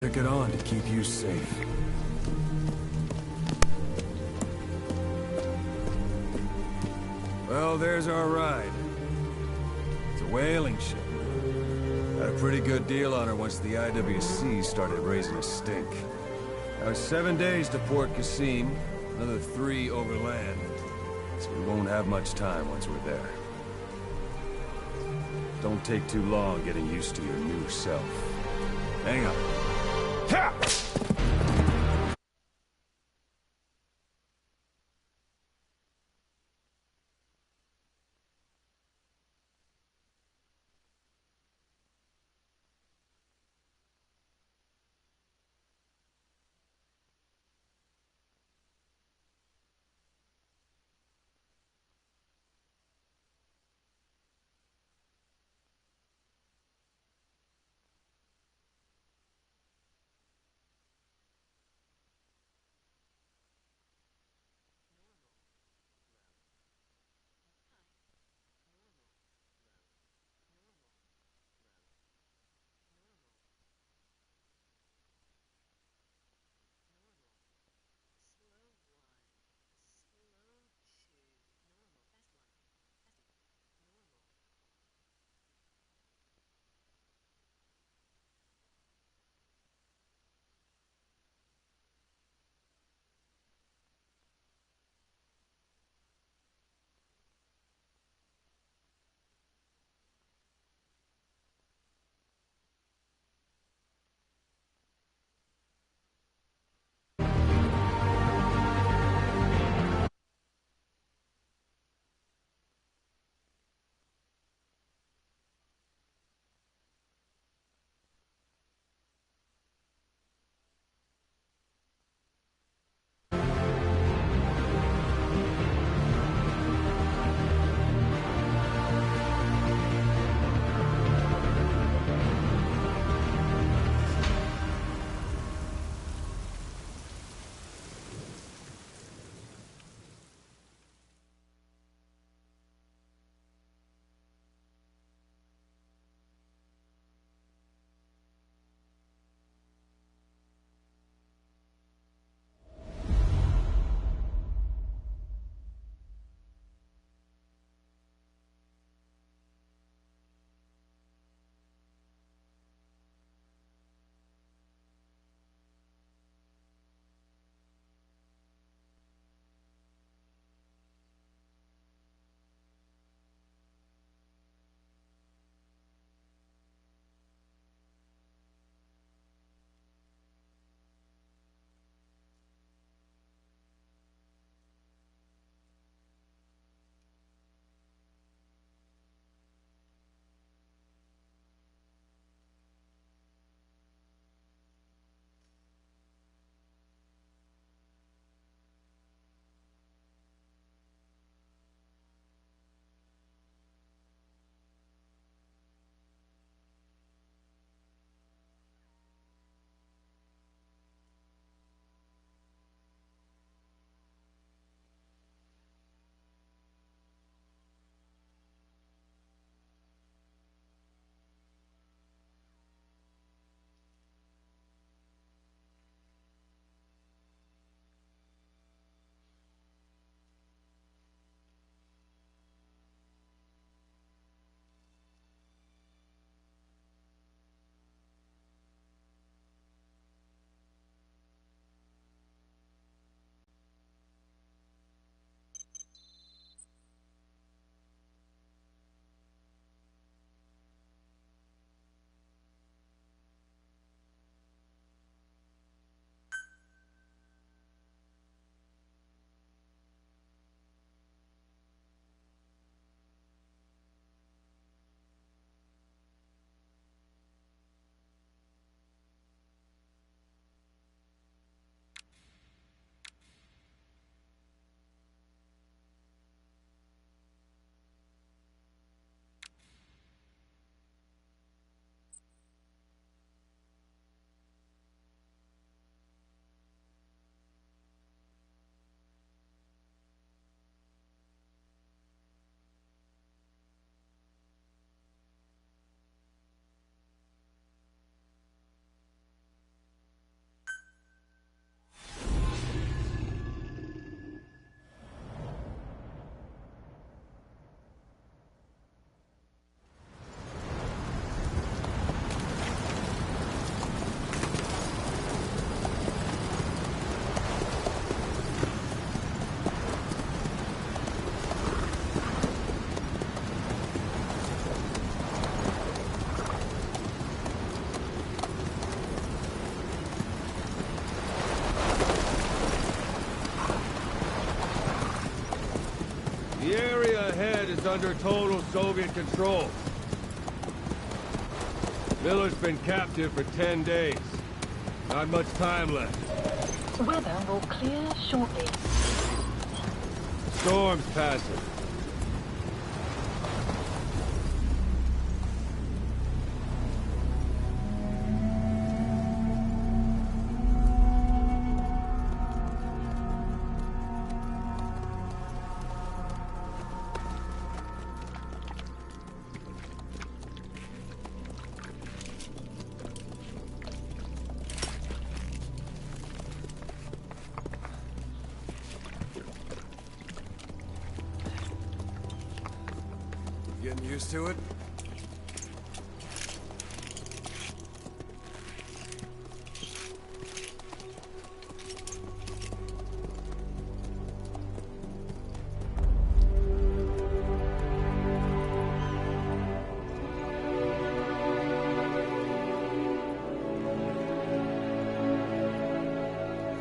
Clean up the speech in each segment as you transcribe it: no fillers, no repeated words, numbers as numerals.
Take it on to keep you safe. Well, there's our ride. It's a whaling ship. Had a pretty good deal on her once the IWC started raising a stink. Now it's 7 days to Port Qasim, another 3 overland. So we won't have much time once we're there. Don't take too long getting used to your new self. Hang on. Ha! is under total Soviet control. Miller's been captive for 10 days. Not much time left. Weather will clear shortly. Storm's passing. Getting used to it?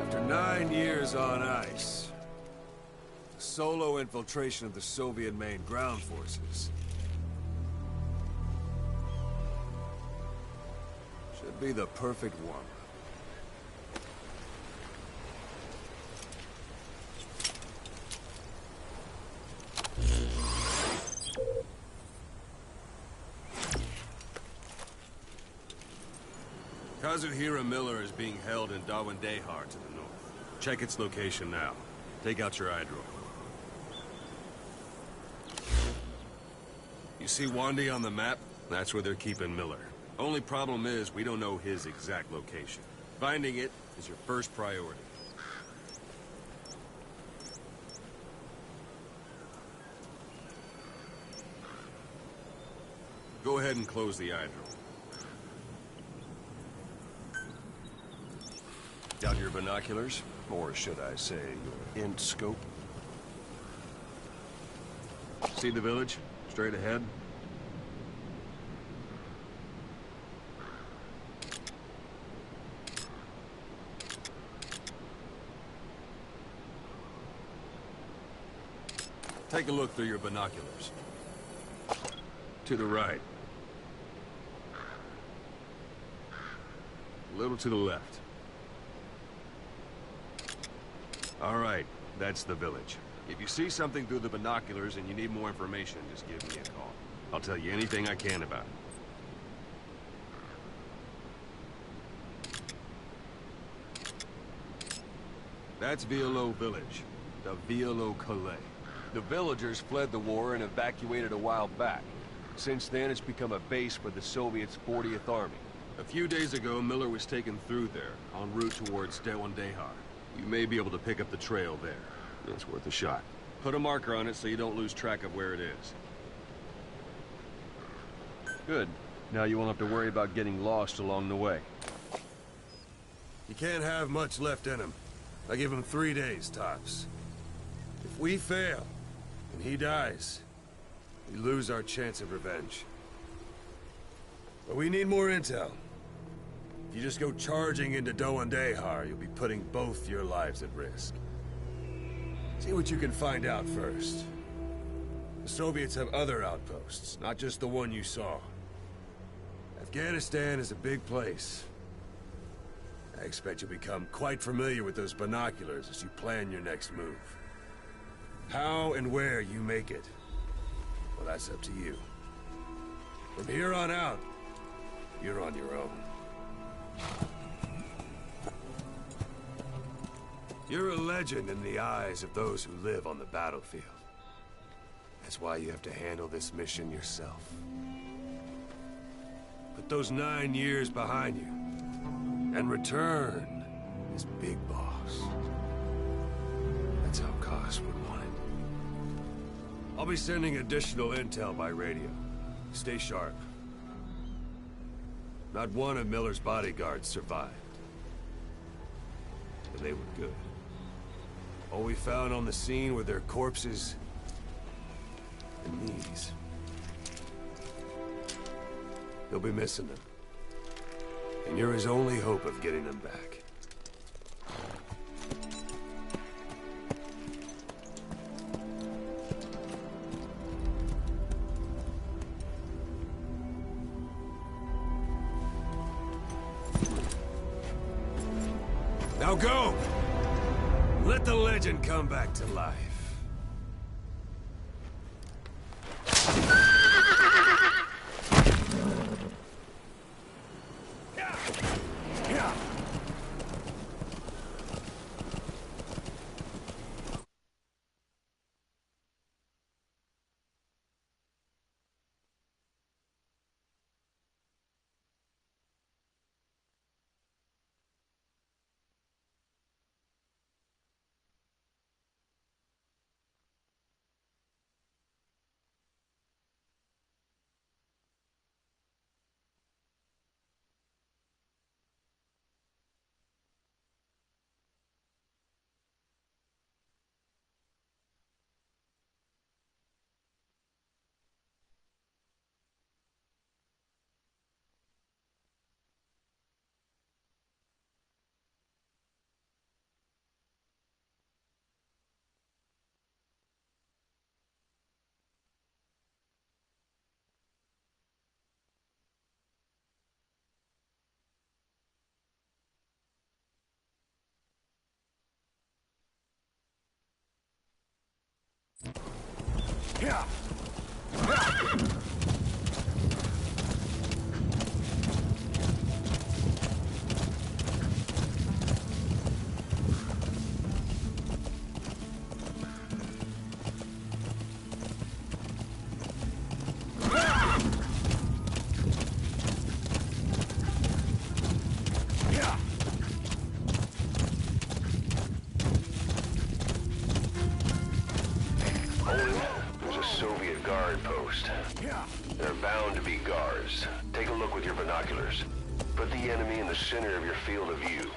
After 9 years on ice, solo infiltration of the Soviet main ground forces should be the perfect one. Kazuhira Miller is being held in Dawandehar to the north. Check its location now. Take out your iDroid. You see Wandi on the map? That's where they're keeping Miller. Only problem is, we don't know his exact location. Finding it is your first priority. Go ahead and close the iDroid. Got your binoculars? Or should I say, your int scope? See the village? Straight ahead? Take a look through your binoculars. To the right. A little to the left. All right, that's the village. If you see something through the binoculars and you need more information, just give me a call. I'll tell you anything I can about it. That's Violo Village, the Violo Calais. The villagers fled the war and evacuated a while back. Since then, it's become a base for the Soviets' 40th Army. A few days ago, Miller was taken through there, en route towards Dawandehar. You may be able to pick up the trail there. It's worth a shot. Put a marker on it so you don't lose track of where it is. Good. Now you won't have to worry about getting lost along the way. You can't have much left in him. I give him 3 days, tops. If we fail, and he dies, we lose our chance of revenge. But we need more intel. If you just go charging into Dawandehar, you'll be putting both your lives at risk. See what you can find out first. The Soviets have other outposts, not just the one you saw. Afghanistan is a big place. I expect you'll become quite familiar with those binoculars as you plan your next move. How and where you make it, well, that's up to you. From here on out, you're on your own. You're a legend in the eyes of those who live on the battlefield. That's why you have to handle this mission yourself. Put those 9 years behind you, and return as Big Boss. That's how Koss would want it. I'll be sending additional intel by radio. Stay sharp. Not one of Miller's bodyguards survived. But they were good. All we found on the scene were their corpses and knees. You'll be missing them. And you're his only hope of getting them back. Now go! Let the legend come back to life. Yeah. There's a Soviet guard post. They're bound to be guards. Take a look with your binoculars. Put the enemy in the center of your field of view.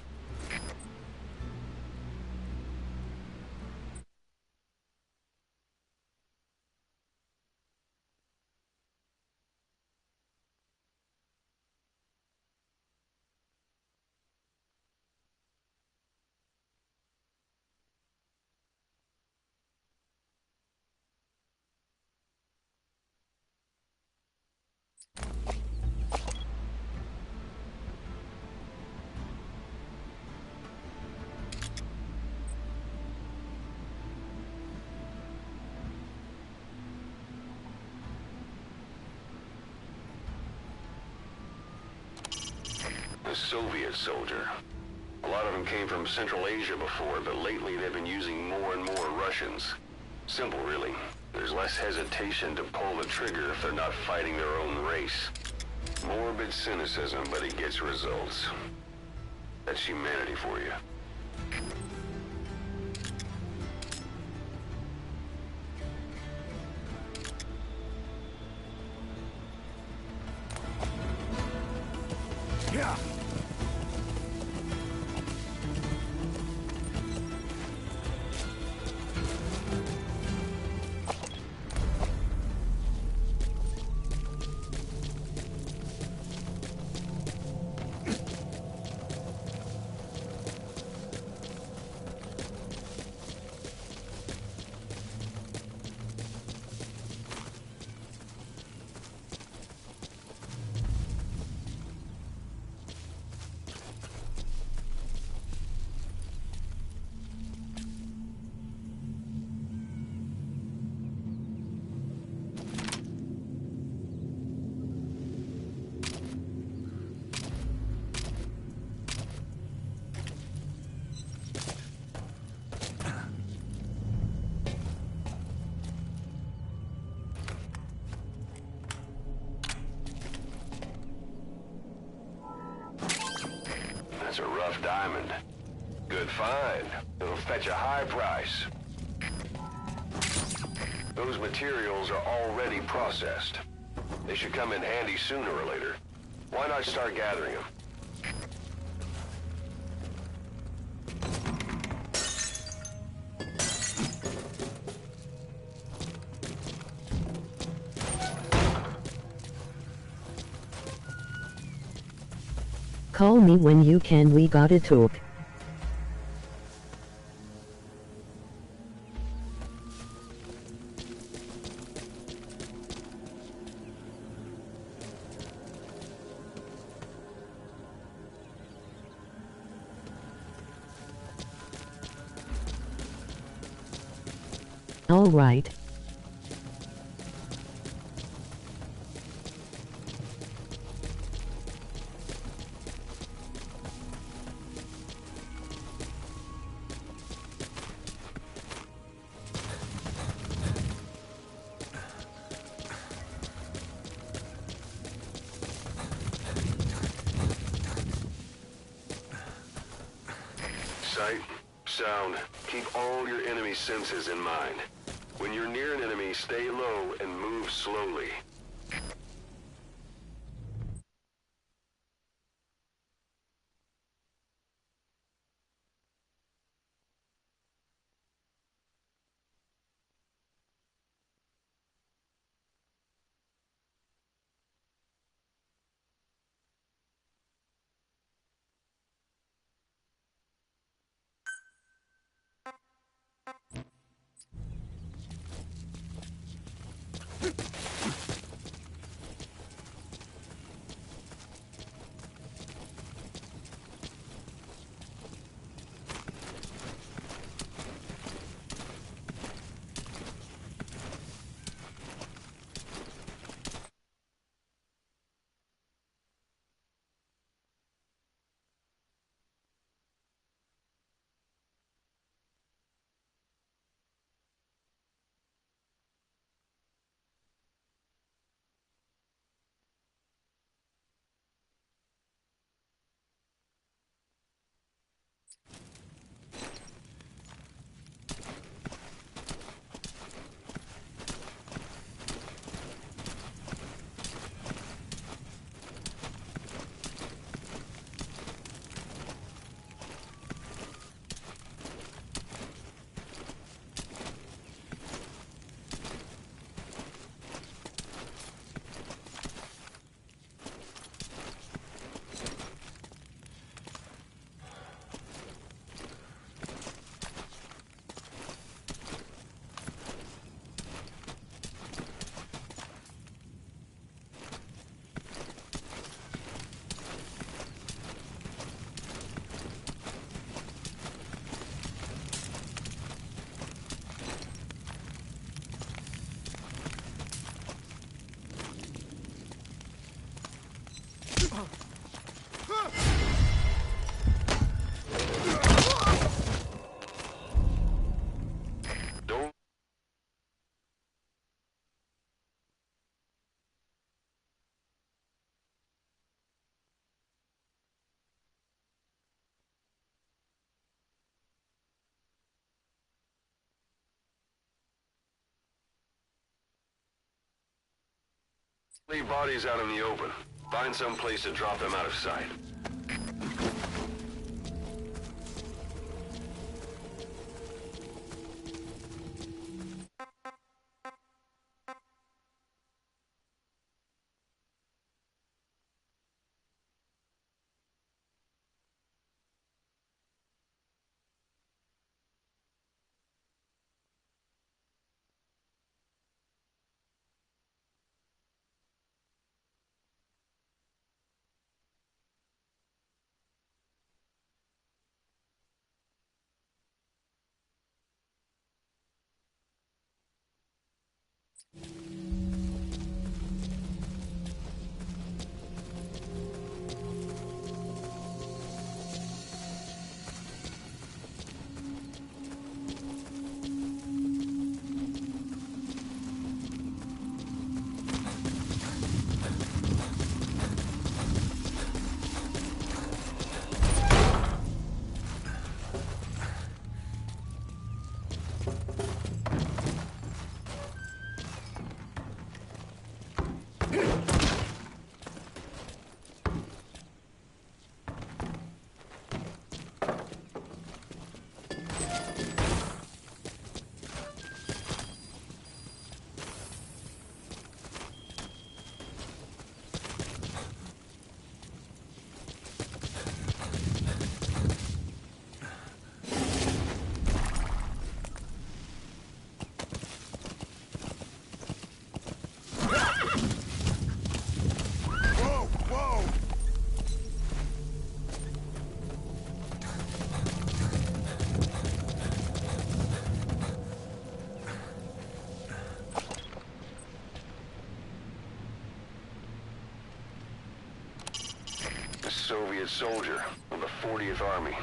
A Soviet soldier. A lot of them came from Central Asia before, but lately they've been using more and more Russians. Simple, really. There's less hesitation to pull the trigger if they're not fighting their own race. Morbid cynicism, but it gets results. That's humanity for you. Yeah. That's a rough diamond. Good find. It'll fetch a high price. Those materials are already processed. They should come in handy sooner or later. Why not start gathering them? Call me when you can, we gotta talk. Alright. Sight, sound, keep all your enemy senses in mind. When you're near an enemy, stay low and move slowly. Don't leave bodies out in the open. Find some place to drop them out of sight. soldier of the 40th Army.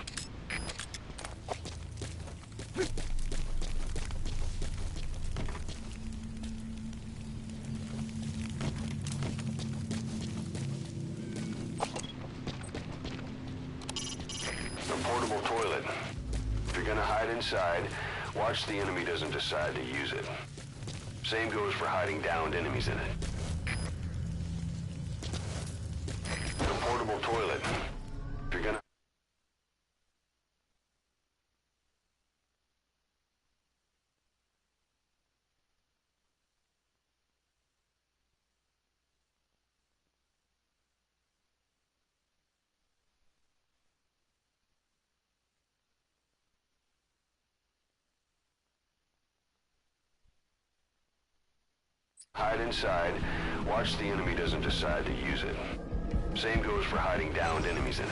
The portable toilet. If you're gonna hide inside, watch the enemy doesn't decide to use it. Same goes for hiding downed enemies in it. The portable toilet. If you're gonna... Hide inside, watch the enemy doesn't decide to use it. Same goes for hiding downed enemies in it.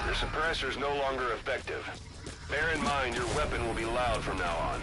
Your suppressor's no longer effective. Bear in mind your weapon will be loud from now on.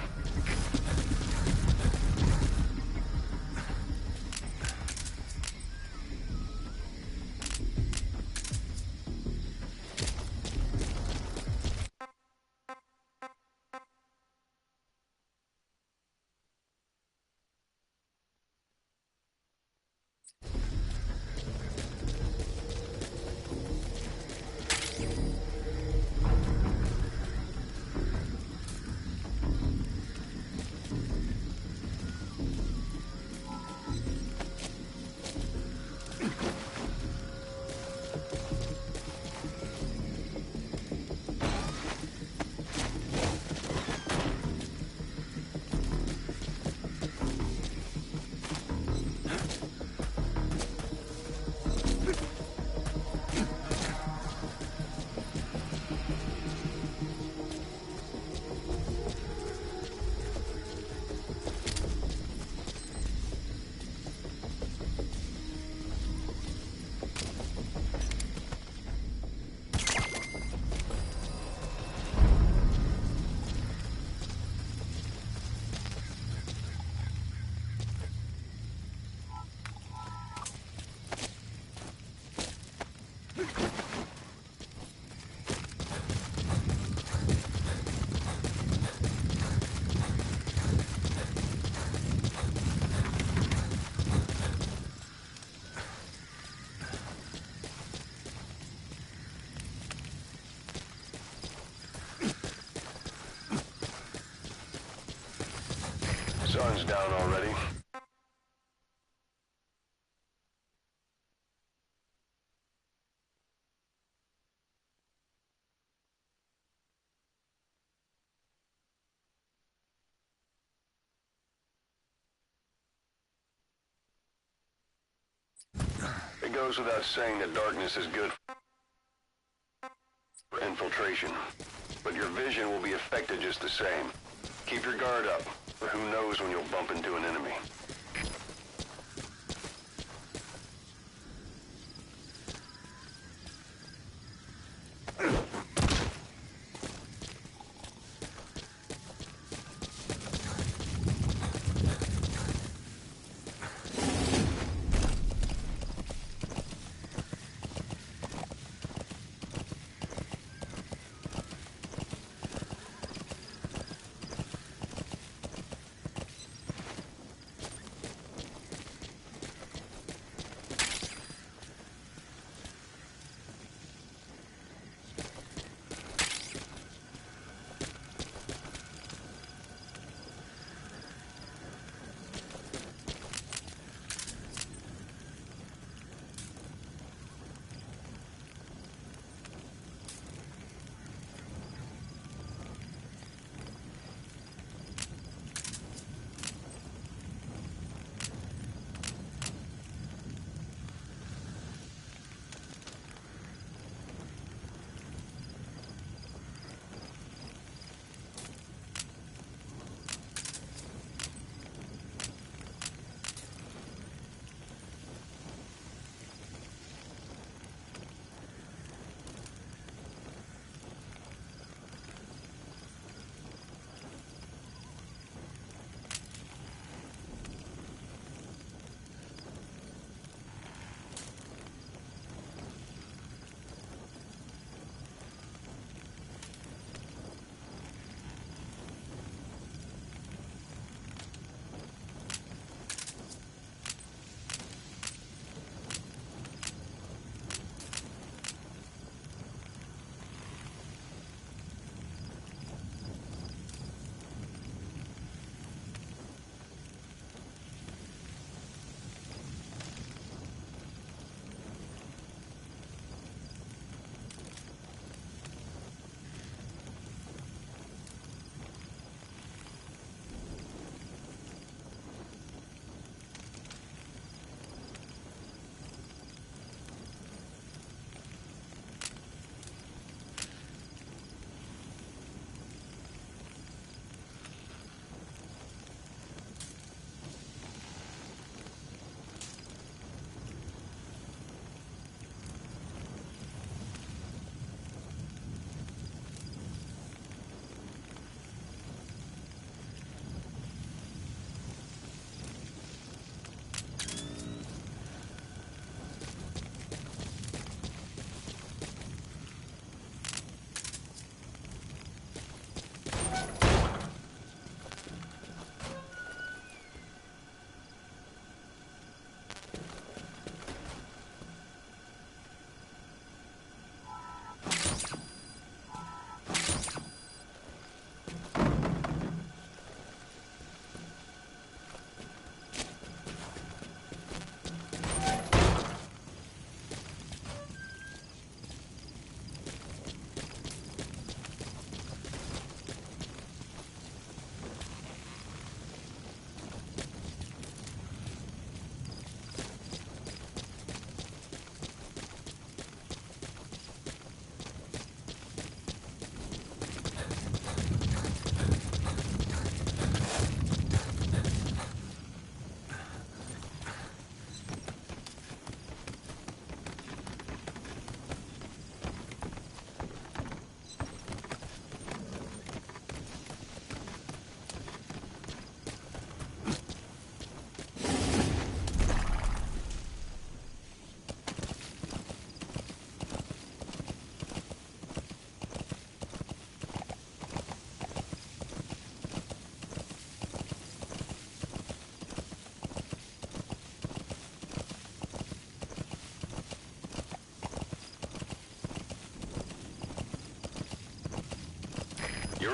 Sun's down already. It goes without saying that darkness is good for infiltration, but your vision will be affected just the same. Keep your guard up, for who knows when you'll bump into an enemy.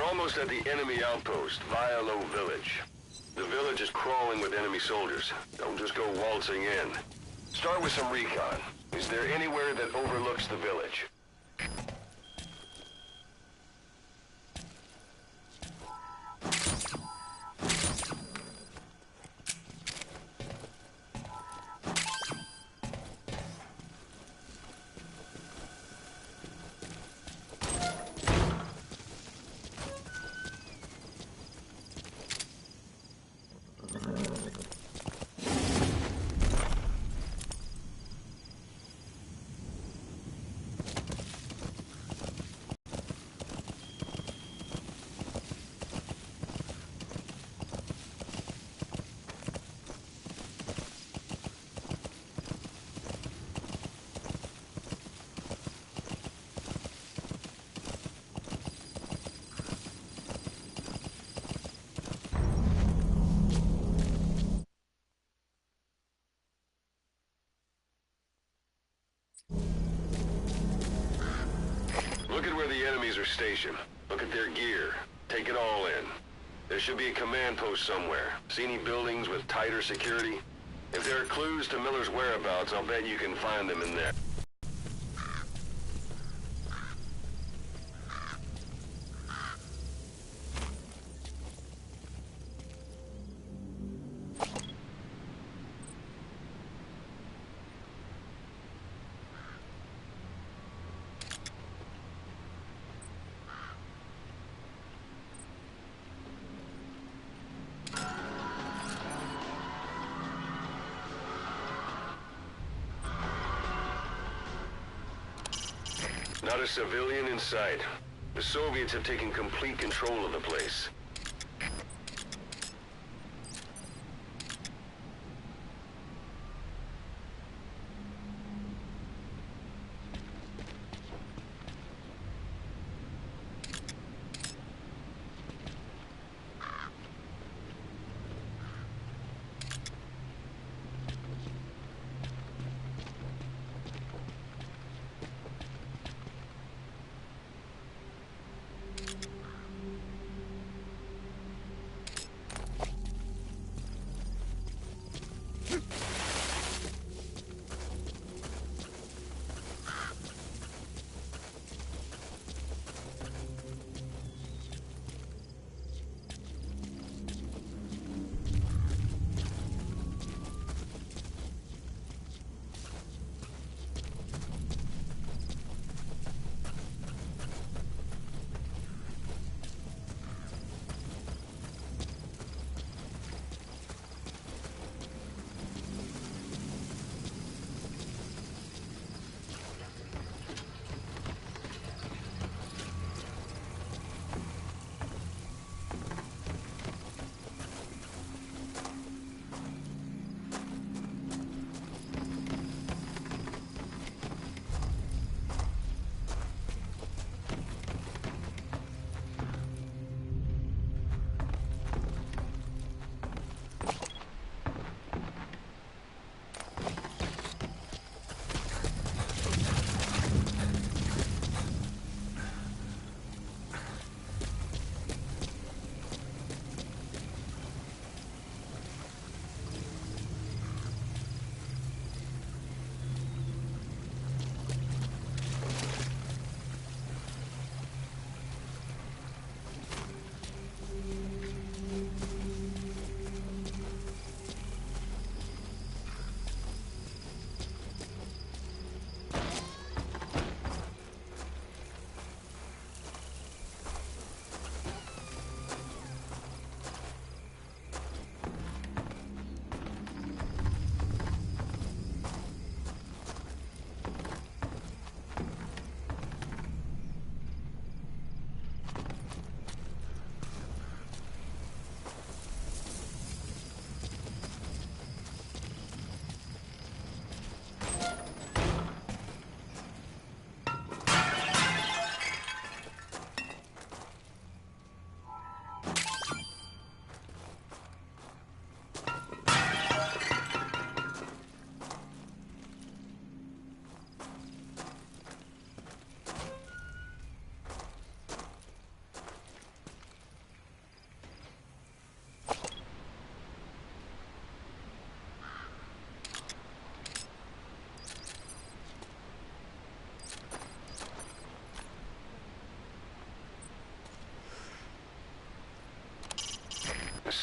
almost at the enemy outpost, Vialo Village. The village is crawling with enemy soldiers. Don't just go waltzing in. Start with some recon. Is there anywhere that overlooks the village? Look at where the enemies are stationed. Look at their gear. Take it all in. There should be a command post somewhere. See any buildings with tighter security? If there are clues to Miller's whereabouts, I'll bet you can find them in there. Not a civilian in sight. The Soviets have taken complete control of the place.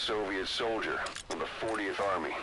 Soviet soldier of the 40th Army.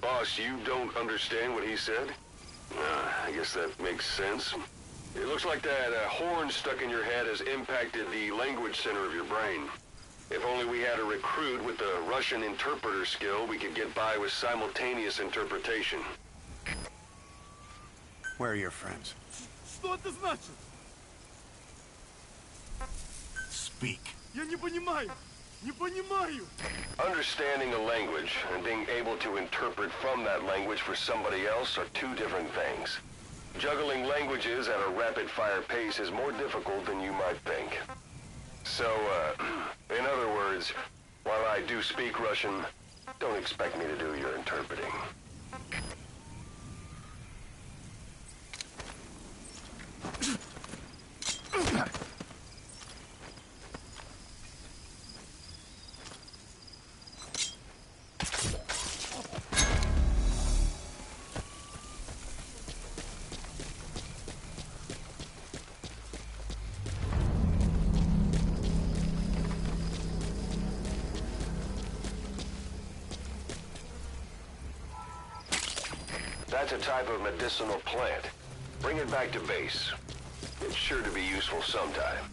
Boss, you don't understand what he said? I guess that makes sense. It looks like that horn stuck in your head has impacted the language center of your brain. If only we had a recruit with the Russian interpreter skill, we could get by with simultaneous interpretation. Where are your friends? Что это значит? Speak. Я не понимаю. Не понимаю. Understanding a language and being able to interpret from that language for somebody else are two different things. Juggling languages at a rapid-fire pace is more difficult than you might think. So, in other words, while I do speak Russian, don't expect me to do your interpreting. That's a type of medicinal plant. Bring it back to base. It's sure to be useful sometime.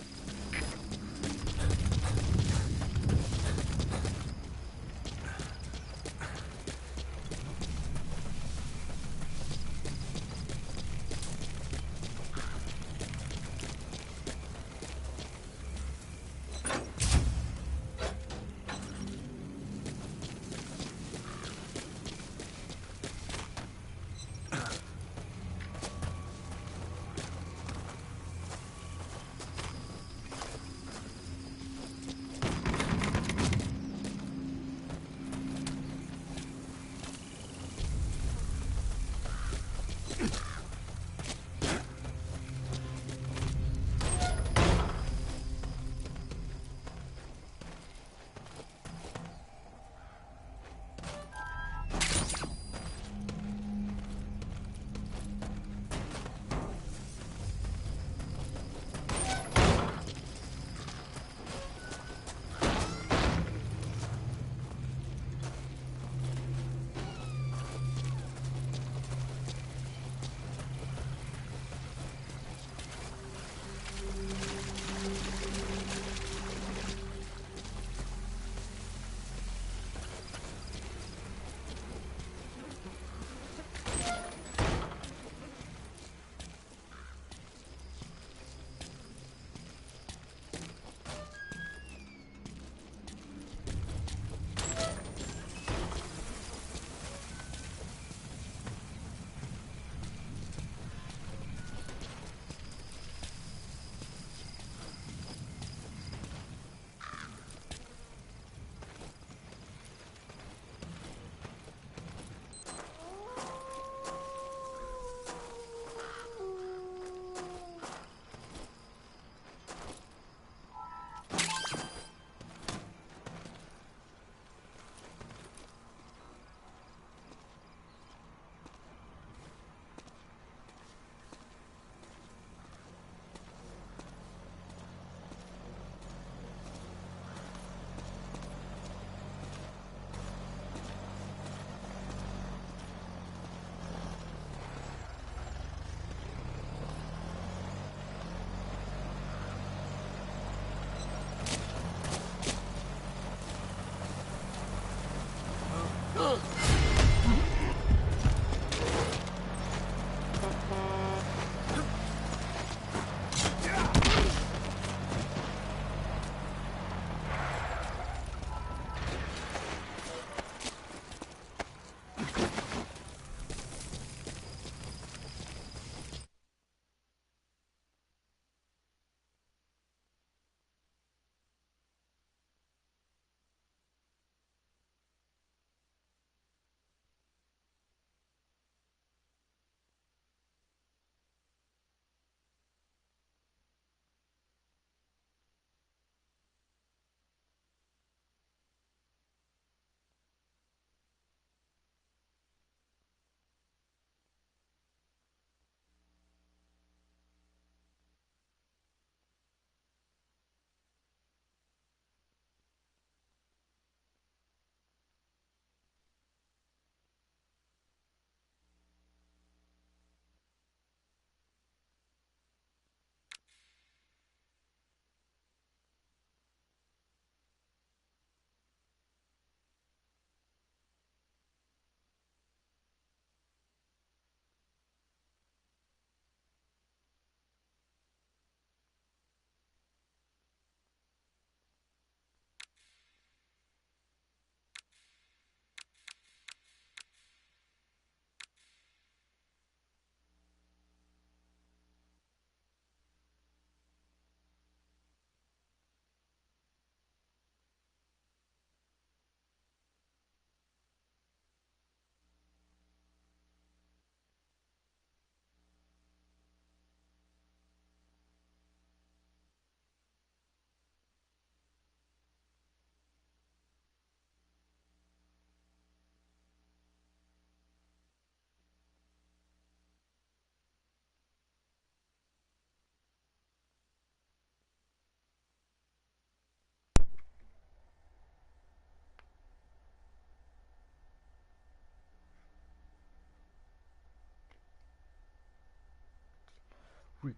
freak.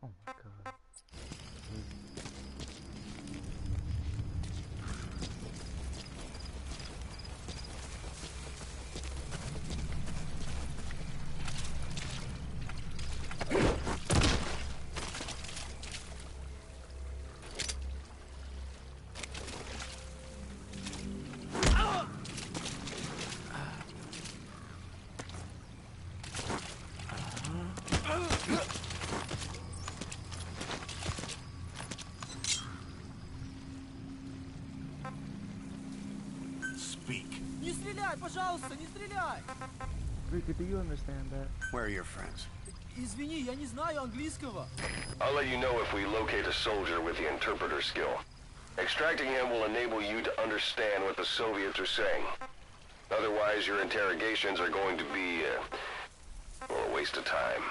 Oh my god. Speak. Не стреляй, пожалуйста, не стреляй! Freaky, do you understand that? Where are your friends? Извини, я не знаю английского. I'll let you know if we locate a soldier with the interpreter skill. Extracting him will enable you to understand what the Soviets are saying. Otherwise, your interrogations are going to be, well, a waste of time.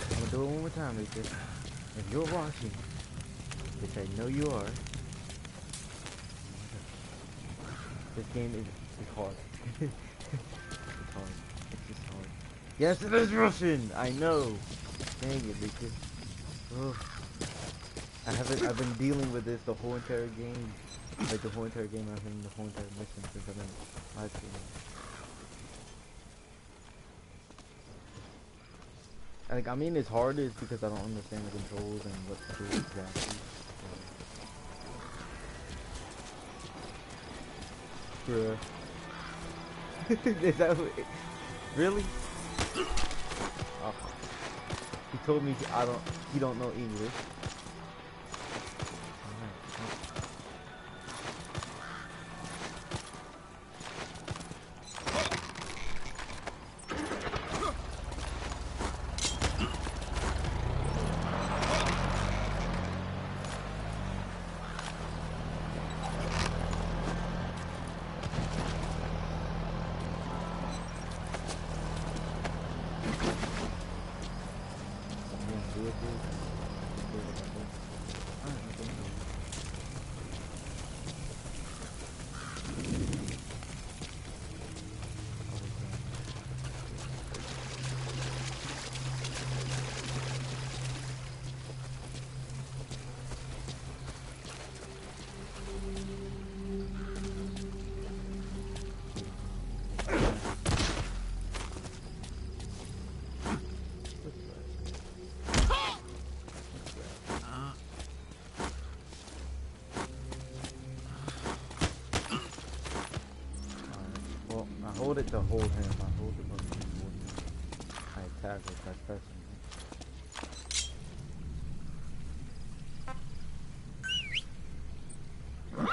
I'm gonna do it one more time, Lisa. If you're watching, which I know you are, this game is hard. It's hard. It's just hard. Yes, it is Russian! I know! Dang it, Lisa. Ugh. I've been dealing with this the whole entire game. Like the whole entire game, I've been the whole entire mission since I've been live streaming. Like, I mean, it's hard is because I don't understand the controls and what to do exactly. So. Bruh. Is that what really? Oh. He told me he don't know English. Hold it to hold him. I hold the button to hold him. I attack it by pressing him. I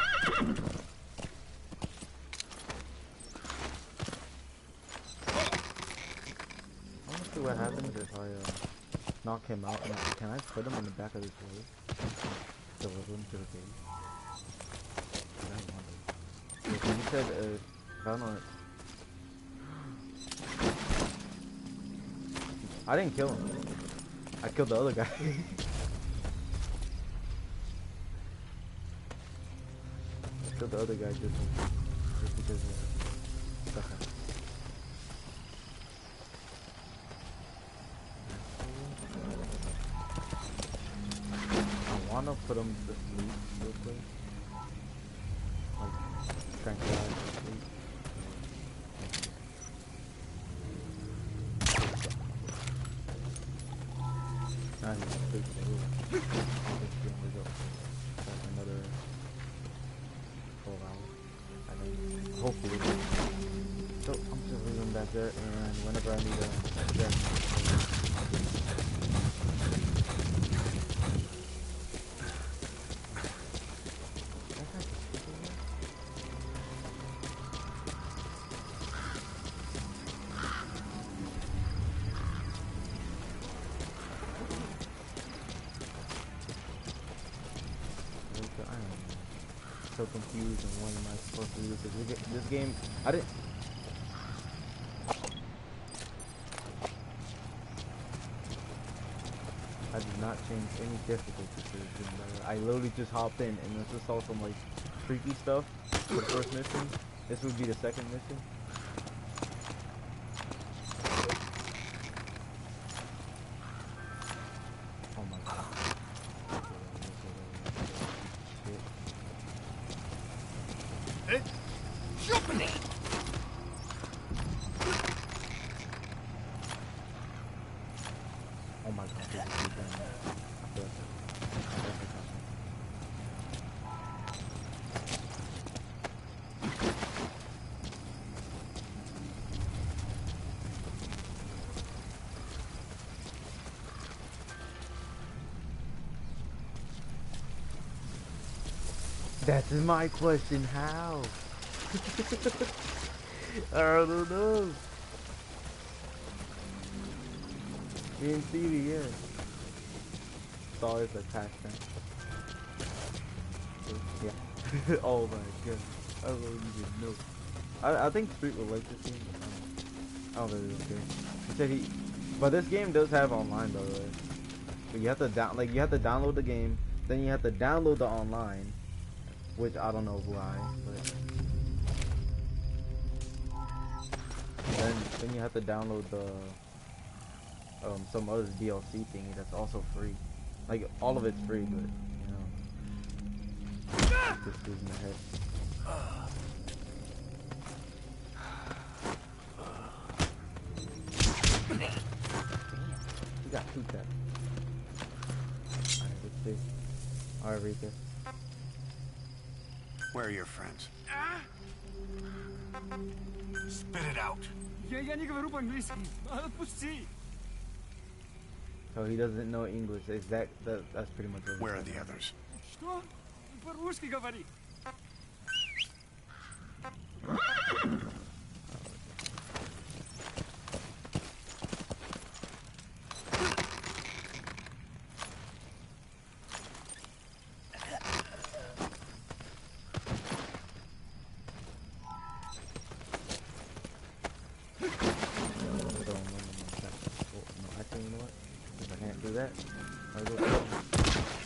want to see what happens if I knock him out. And can I put him in the back of this way? Deliver him to the base? I wonder. Because you said if I don't. I didn't kill him. I killed the other guy. I killed the other guy just because stuff happened. I wanna put him to sleep real quick. Like, tranquilize him to sleep. Now he's asleep. Another 12 hours. I mean, hopefully. So I'm just leaving him back there, and whenever I need a check. So confused and what am I supposed to do with this game? I didn't. I did not change any difficulty for this game, brother. I literally just hopped in and this saw some like freaky stuff for the first mission. This would be the second mission. Oh my god. Shit. Oh my god, this is so dumb. That is my question, how? I don't know. Me and Stevie, yeah. It's always a pastime. Yeah. Oh my god. I don't even know. I think Street will like this game. I don't really care. He said he, but this game does have online, by the way. But you have to you have to download the game, then you have to download the online, which I don't know why, but then you have to download the some other DLC thingy that's also free. Like all of it's free, but you know, just in the head. You got 2 taps. Alright, let's see. Alright, Rika. Where are your friends? Spit it out. Я не говорю по-английски. Отпусти. So he doesn't know English. That's pretty much what. Where are the others? Что? По-русски говори.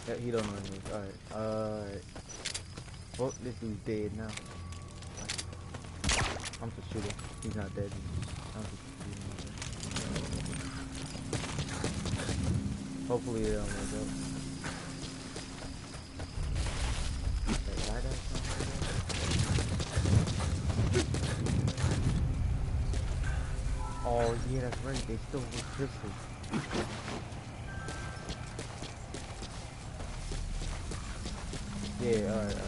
Yeah, he don't know English. Alright. Well, this dude's dead now. I'm just shooting. He's not dead. I'm just shooting. Hopefully they don't wake up. Wait, why does not? Oh yeah, that's right. They still use pistols. Yeah, alright.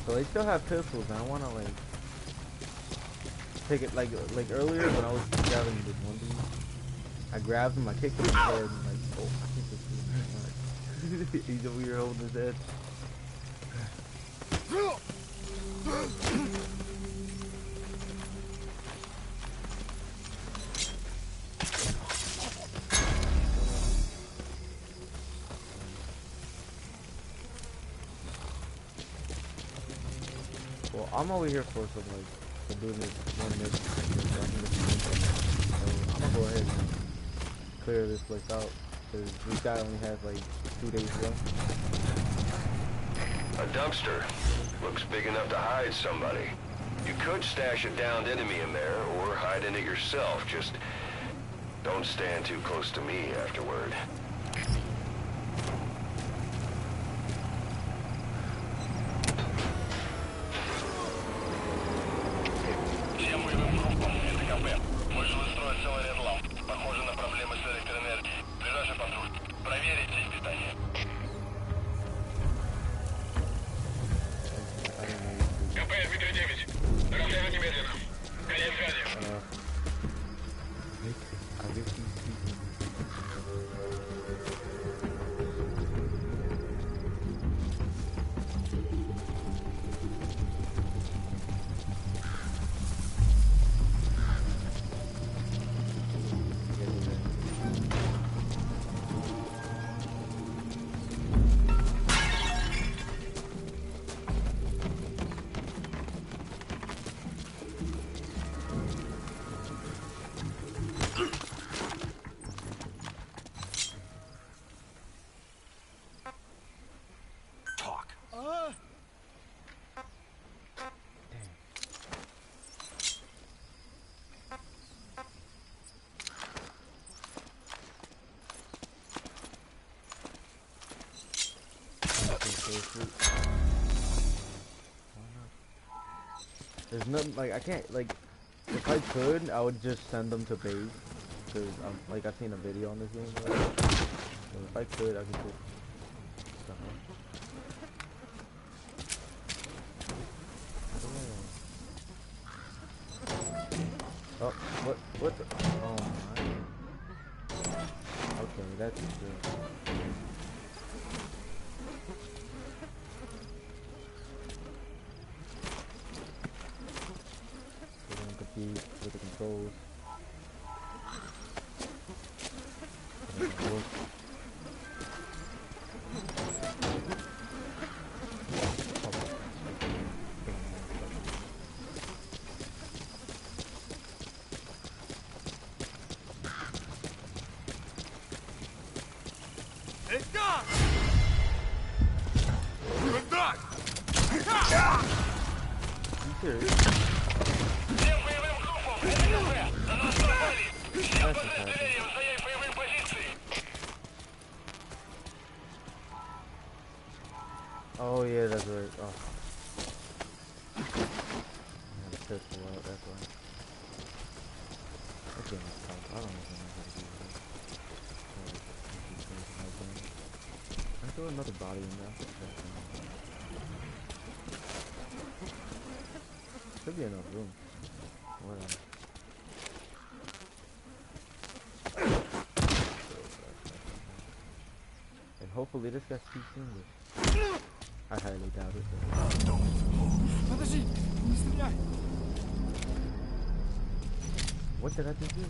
So they still have pistols, and I wanna like take it like earlier when I was grabbing this one dude. I grabbed him, I kicked him in the head, and like, oh, I think this dude. He's over here holding his head. Well, I'm over here for some like for doing this one mission. So I'm gonna go ahead and clear this place out because this guy only has like 2 days left. A dumpster. Looks big enough to hide somebody. You could stash a downed enemy in there or hide in it yourself. Just don't stand too close to me afterward. asleep. There's nothing, like, I can't, like, if I could, I would just send them to base. Because, like, I've seen a video on this game already. So if I could, I could just... Oh, what the? Oh my. Okay, that's good. We're gonna compete with the controls. Oh yeah, that's right. Oh. I had a pistol out, that's why. That game is tough. I don't even know how to do this. Can I throw another body in there? Should be enough room. Whatever. And hopefully this guy speaks English. I highly doubt it. Подожди, не стреляй. What did I just do?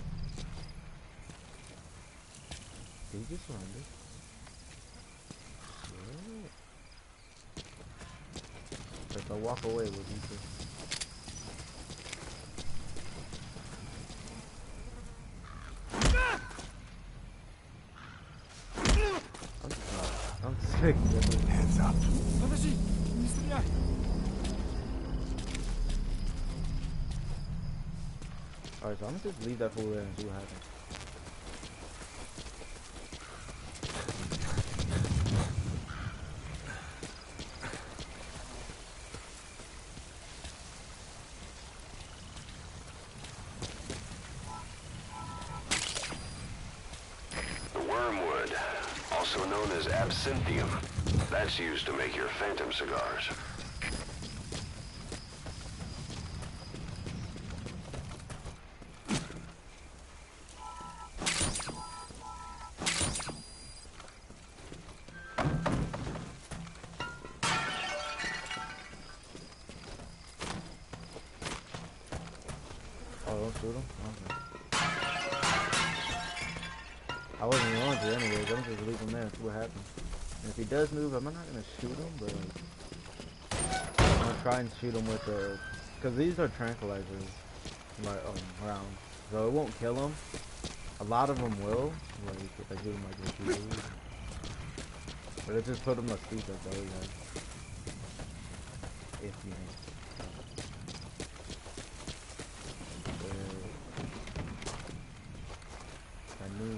Did he just run this? Yeah. If I walk away, we'll be good. I'm sick. Hands up. Подожди, не стреляй. Alright, so I'm gonna just leave that fool there and see what happens. The wormwood, also known as absinthium, that's used to make your phantom cigars. Oh, don't shoot him? Okay. I wasn't going to anyways, I'm just leave him there and see what happens. And if he does move, I'm not gonna shoot him, but I'm gonna try and shoot him with the, cause these are tranquilizers, like rounds, so it won't kill him. A lot of them will, like if I shoot him like this, but it just put him to sleep. That's all he has. If you know. I knew.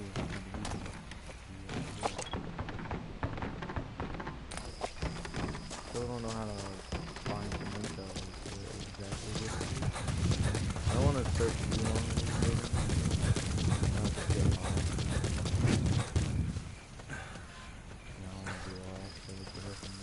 Still don't know how to find some intel exactly what to do. I don't want to search too long in this game. I'll just get lost. Yeah, I don't want to be lost, so it's worth it.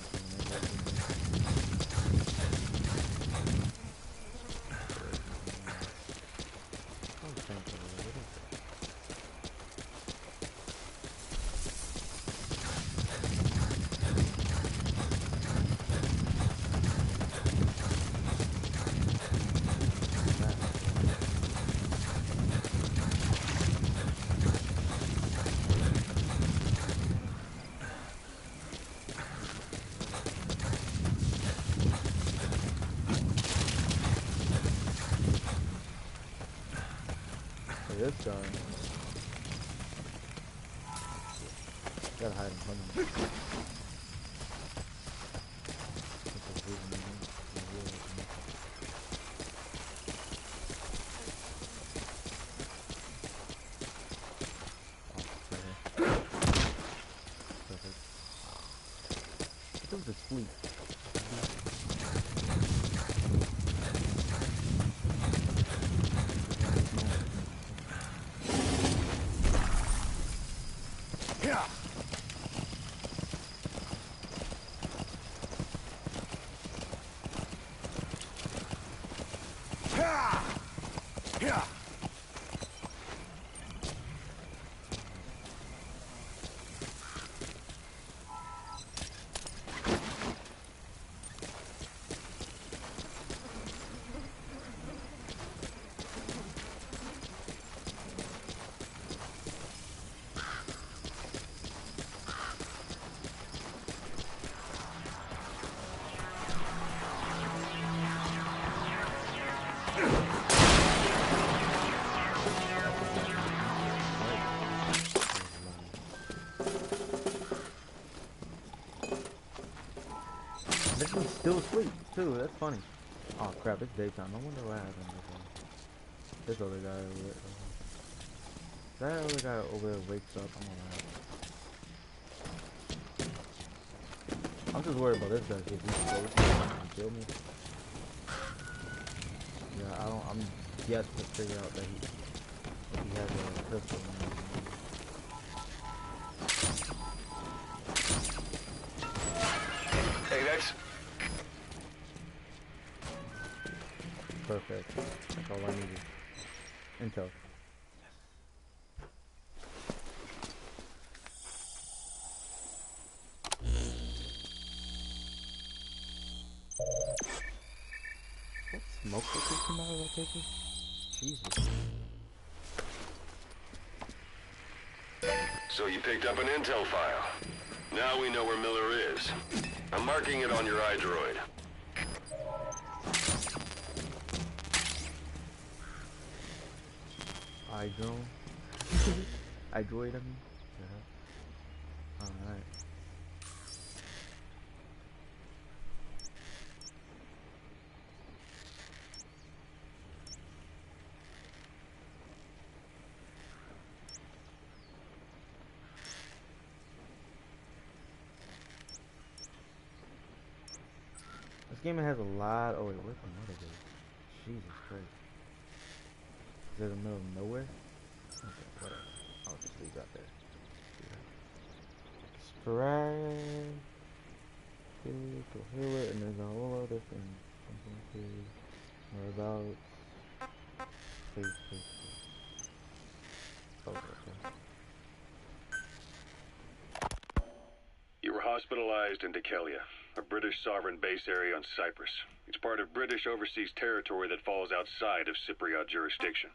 This guy. Gotta hide in front of me. was asleep. Yeah. Yeah. This one's still asleep too. That's funny. Oh crap! It's daytime. I wonder what happened to this other guy over there. That other guy over there wakes up. I'm alright. I'm just worried about this guy because he's close and kill me. Yeah, I'm yet to figure out that he has a pistol. Hey, that's... Perfect. That's all I needed. Intel. What smoke that just came out of that paper? Jesus. So you picked up an intel file. Now we know where Miller is. I'm marking it on your iDroid. iDroid, I mean? Yeah. Alright. This game has a lot. Oh wait, where's the mother dude? Jesus Christ. Is it in the middle of nowhere? Okay, whatever. I'll just leave that there. Spread. Okay, go heal it, and there's a whole other thing. Something here. Whereabouts. Please. Okay. You were hospitalized in Dikelia, a British sovereign base area on Cyprus. It's part of British overseas territory that falls outside of Cypriot jurisdiction.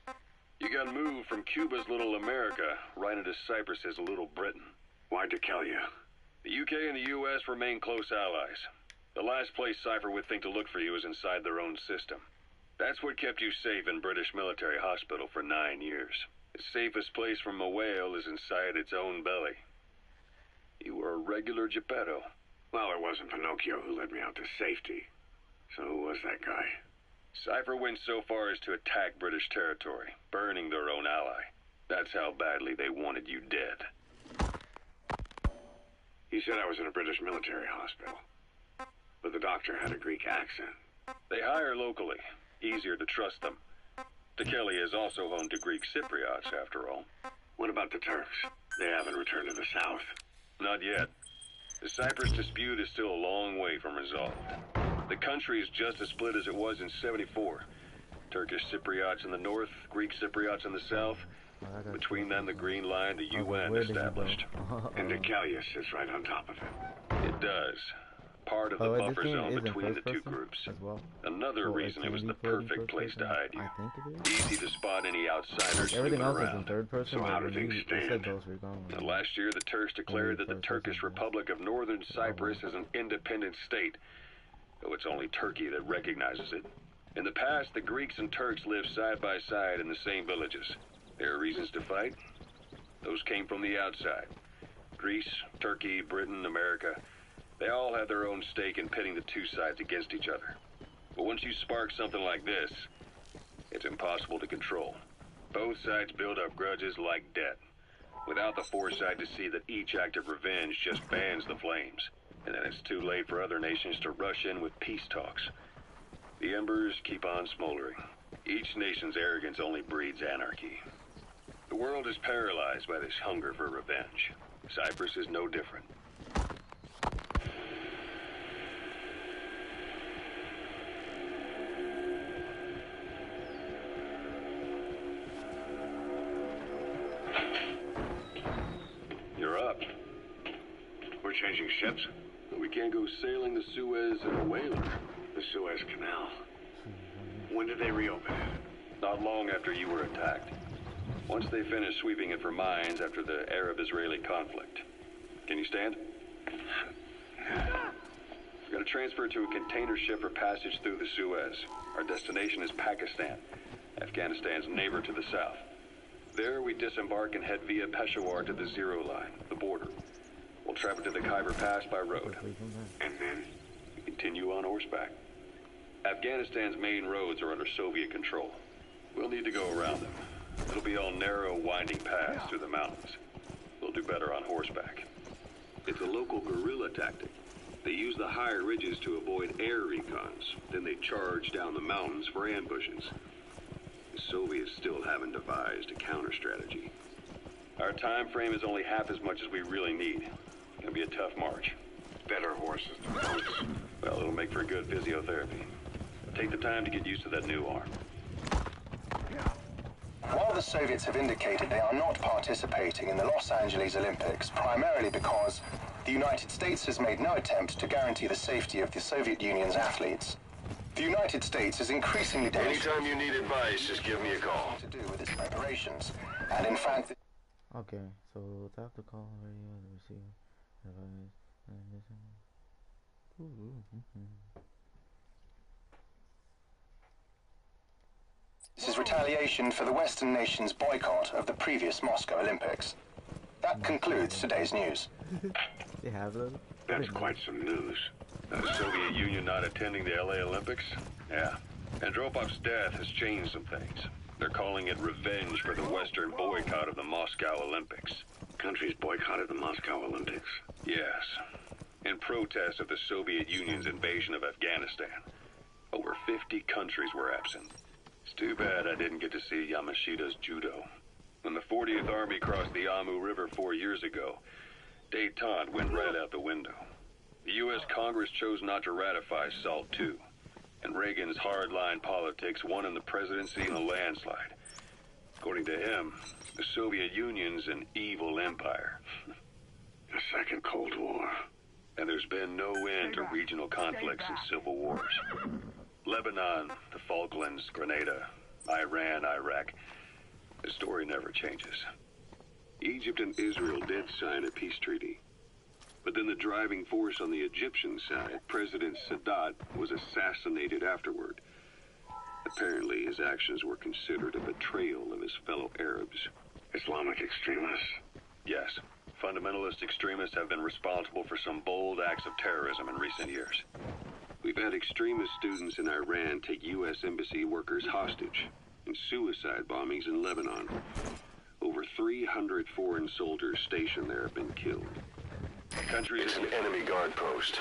You got moved from Cuba's Little America right into Cyprus's Little Britain. Why Dikelia? The UK and the US remain close allies. The last place Cypher would think to look for you is inside their own system. That's what kept you safe in British military hospital for 9 years. The safest place from a whale is inside its own belly. You were a regular Geppetto. Well, it wasn't Pinocchio who led me out to safety. So who was that guy? Cypher went so far as to attack British territory, burning their own ally. That's how badly they wanted you dead. He said I was in a British military hospital. But the doctor had a Greek accent. They hire locally. Easier to trust them. Dikelia is also home to Greek Cypriots, after all. What about the Turks? They haven't returned to the south. Not yet. The Cyprus dispute is still a long way from resolved. The country is just as split as it was in '74. Turkish Cypriots in the north, Greek Cypriots in the south. Between them, the Green Line, the UN established. And Dikelia sits right on top of it. It does. Part of the buffer zone between the two groups. Well. Another reason it was the perfect place to hide you. I think it is. Easy to spot any outsiders Everything snooping else is in around. third person. So how do things stand? Last year, the Turks declared that the Turkish Republic of Northern Cyprus is an independent state, though it's only Turkey that recognizes it. In the past, the Greeks and Turks lived side by side in the same villages. There are reasons to fight. Those came from the outside. Greece, Turkey, Britain, America, they all have their own stake in pitting the two sides against each other. But once you spark something like this, it's impossible to control. Both sides build up grudges like debt, without the foresight to see that each act of revenge just fans the flames. and then it's too late for other nations to rush in with peace talks. The embers keep on smoldering. Each nation's arrogance only breeds anarchy. The world is paralyzed by this hunger for revenge. Cyprus is no different. You're up. We're changing ships? We can't go sailing the Suez in a whaler. The Suez Canal. When did they reopen it? Not long after you were attacked. Once they finished sweeping it for mines after the Arab-Israeli conflict. Can you stand? We've got to transfer it to a container ship for passage through the Suez. Our destination is Pakistan, Afghanistan's neighbor to the south. There we disembark and head via Peshawar to the Zero Line, the border. We'll travel to the Khyber Pass by road. And then? We continue on horseback. Afghanistan's main roads are under Soviet control. We'll need to go around them. It'll be all narrow, winding paths through the mountains. We'll do better on horseback. It's a local guerrilla tactic. They use the higher ridges to avoid air recons. Then they charge down the mountains for ambushes. The Soviets still haven't devised a counter-strategy. Our time frame is only half as much as we really need. It's gonna be a tough march. Better horses than boats. Well, it'll make for good physiotherapy. Take the time to get used to that new arm. While the Soviets have indicated they are not participating in the Los Angeles Olympics, primarily because the United States has made no attempt to guarantee the safety of the Soviet Union's athletes, the United States is increasingly Anytime you need advice, just give me a call. to do with its preparations, and in fact, Okay, so tap the call radio and receive advice and listen. this is retaliation for the Western nations' boycott of the previous Moscow Olympics. That concludes today's news. They have them? That's quite some news. The Soviet Union not attending the LA Olympics? Yeah. Andropov's death has changed some things. They're calling it revenge for the Western boycott of the Moscow Olympics. Countries boycotted the Moscow Olympics. Yes. In protest of the Soviet Union's invasion of Afghanistan. Over 50 countries were absent. It's too bad I didn't get to see Yamashita's judo. When the 40th Army crossed the Amu River 4 years ago, détente went right out the window. The U.S. Congress chose not to ratify SALT II, and Reagan's hardline politics won him the presidency in a landslide. According to him, the Soviet Union's an evil empire. A second Cold War. And there's been no end to regional conflicts and civil wars. Lebanon, the Falklands, Grenada, Iran, Iraq. The story never changes. Egypt and Israel did sign a peace treaty. But then the driving force on the Egyptian side, President Sadat, was assassinated afterward. Apparently, his actions were considered a betrayal of his fellow Arabs. Islamic extremists? Yes. Fundamentalist extremists have been responsible for some bold acts of terrorism in recent years. We've had extremist students in Iran take U.S. embassy workers hostage, and suicide bombings in Lebanon. Over 300 foreign soldiers stationed there have been killed. It's an enemy guard post.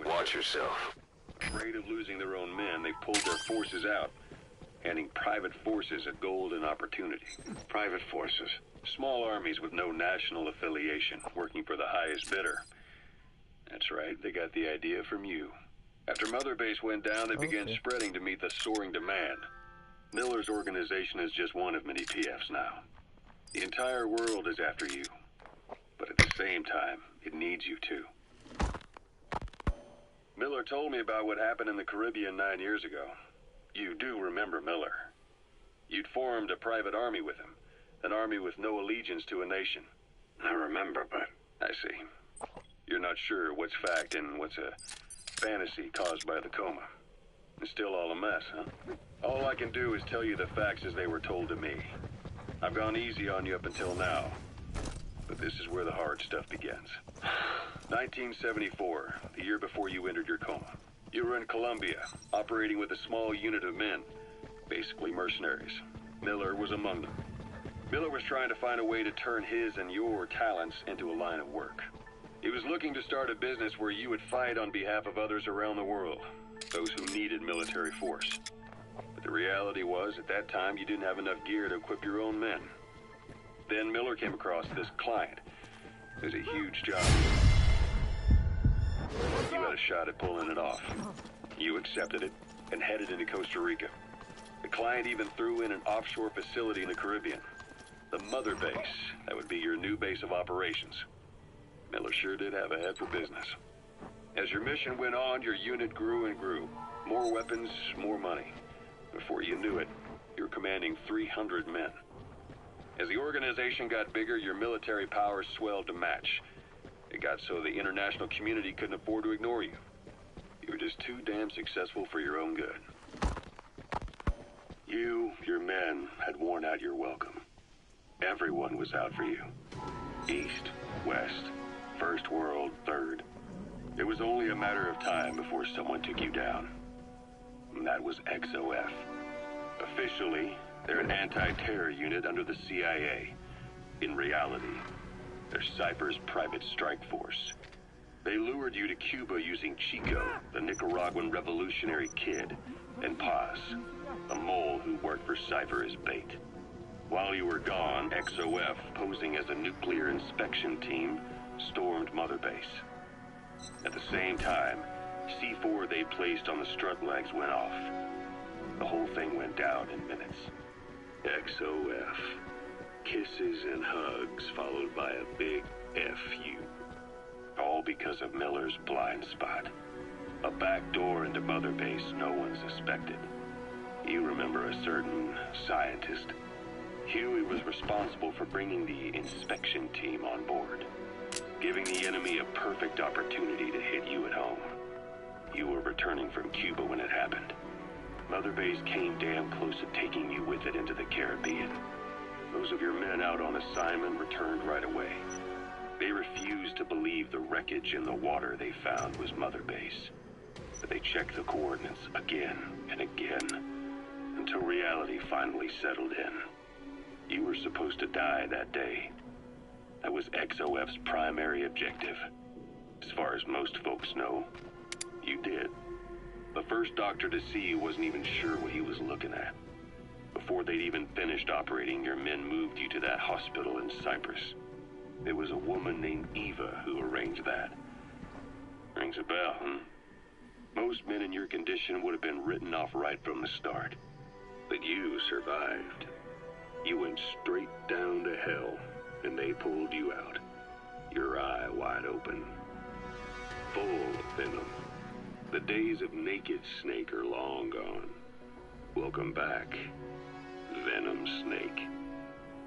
Watch yourself. Afraid of losing their own men, they pulled their forces out, handing private forces a golden opportunity. Private forces? Small armies with no national affiliation, working for the highest bidder. That's right, they got the idea from you. After Mother Base went down, they began spreading to meet the soaring demand. Miller's organization is just one of many PFs now. The entire world is after you. But at the same time, it needs you too. Miller told me about what happened in the Caribbean 9 years ago. You do remember Miller. You'd formed a private army with him. An army with no allegiance to a nation. I remember, but... I see. You're not sure what's fact and what's a fantasy caused by the coma. It's still all a mess, huh? All I can do is tell you the facts as they were told to me. I've gone easy on you up until now. But this is where the hard stuff begins. 1974, the year before you entered your coma. You were in Colombia, operating with a small unit of men. Basically mercenaries. Miller was among them. Miller was trying to find a way to turn his and your talents into a line of work. He was looking to start a business where you would fight on behalf of others around the world, those who needed military force. But the reality was, at that time, you didn't have enough gear to equip your own men. Then Miller came across this client. It was a huge job. You had a shot at pulling it off. You accepted it and headed into Costa Rica. The client even threw in an offshore facility in the Caribbean. The Mother Base. That would be your new base of operations. Miller sure did have a head for business. As your mission went on, your unit grew and grew. More weapons, more money. Before you knew it, you were commanding 300 men. As the organization got bigger, your military powers swelled to match. It got so the international community couldn't afford to ignore you. You were just too damn successful for your own good. You, your men, had worn out your welcome. Everyone was out for you. East, West, First World, Third. It was only a matter of time before someone took you down. And that was XOF. Officially, they're an anti-terror unit under the CIA. In reality, they're Cypher's private strike force. They lured you to Cuba using Chico, the Nicaraguan revolutionary kid, and Paz, a mole who worked for Cypher as bait. While you were gone, XOF, posing as a nuclear inspection team, stormed Mother Base. At the same time, C4 they placed on the strut legs went off. The whole thing went down in minutes. XOF. Kisses and hugs followed by a big FU. All because of Miller's blind spot. A back door into Mother Base no one suspected. You remember a certain scientist. Huey was responsible for bringing the inspection team on board, giving the enemy a perfect opportunity to hit you at home. You were returning from Cuba when it happened. Mother Base came damn close to taking you with it into the Caribbean. Those of your men out on assignment returned right away. They refused to believe the wreckage in the water they found was Mother Base. But they checked the coordinates again and again, until reality finally settled in. You were supposed to die that day. That was XOF's primary objective. As far as most folks know, you did. The first doctor to see you wasn't even sure what he was looking at. Before they'd even finished operating, your men moved you to that hospital in Cyprus. It was a woman named Eva who arranged that. Rings a bell, huh? Most men in your condition would have been written off right from the start. But you survived. You went straight down to hell, and they pulled you out. Your eye wide open. Full of venom. The days of Naked Snake are long gone. Welcome back, Venom Snake.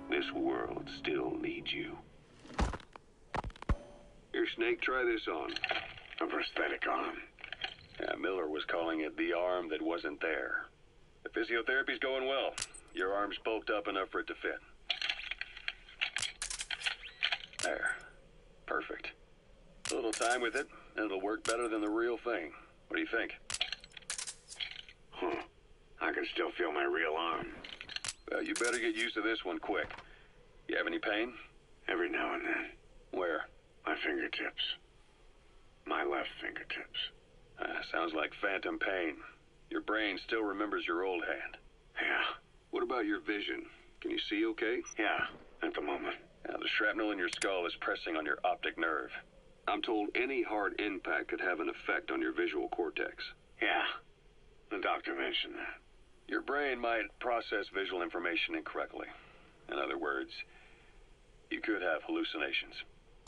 This world still needs you. Here, Snake, try this on. A prosthetic arm. Yeah, Miller was calling it the arm that wasn't there. The physiotherapy's going well. Your arm's bulked up enough for it to fit. There. Perfect. A little time with it, and it'll work better than the real thing. What do you think? Huh. I can still feel my real arm. Well, you better get used to this one quick. You have any pain? Every now and then. Where? My fingertips. My left fingertips. Sounds like phantom pain. Your brain still remembers your old hand. Yeah. What about your vision? Can you see okay? Yeah, at the moment. Now, the shrapnel in your skull is pressing on your optic nerve. I'm told any hard impact could have an effect on your visual cortex. Yeah, the doctor mentioned that. Your brain might process visual information incorrectly. In other words, you could have hallucinations.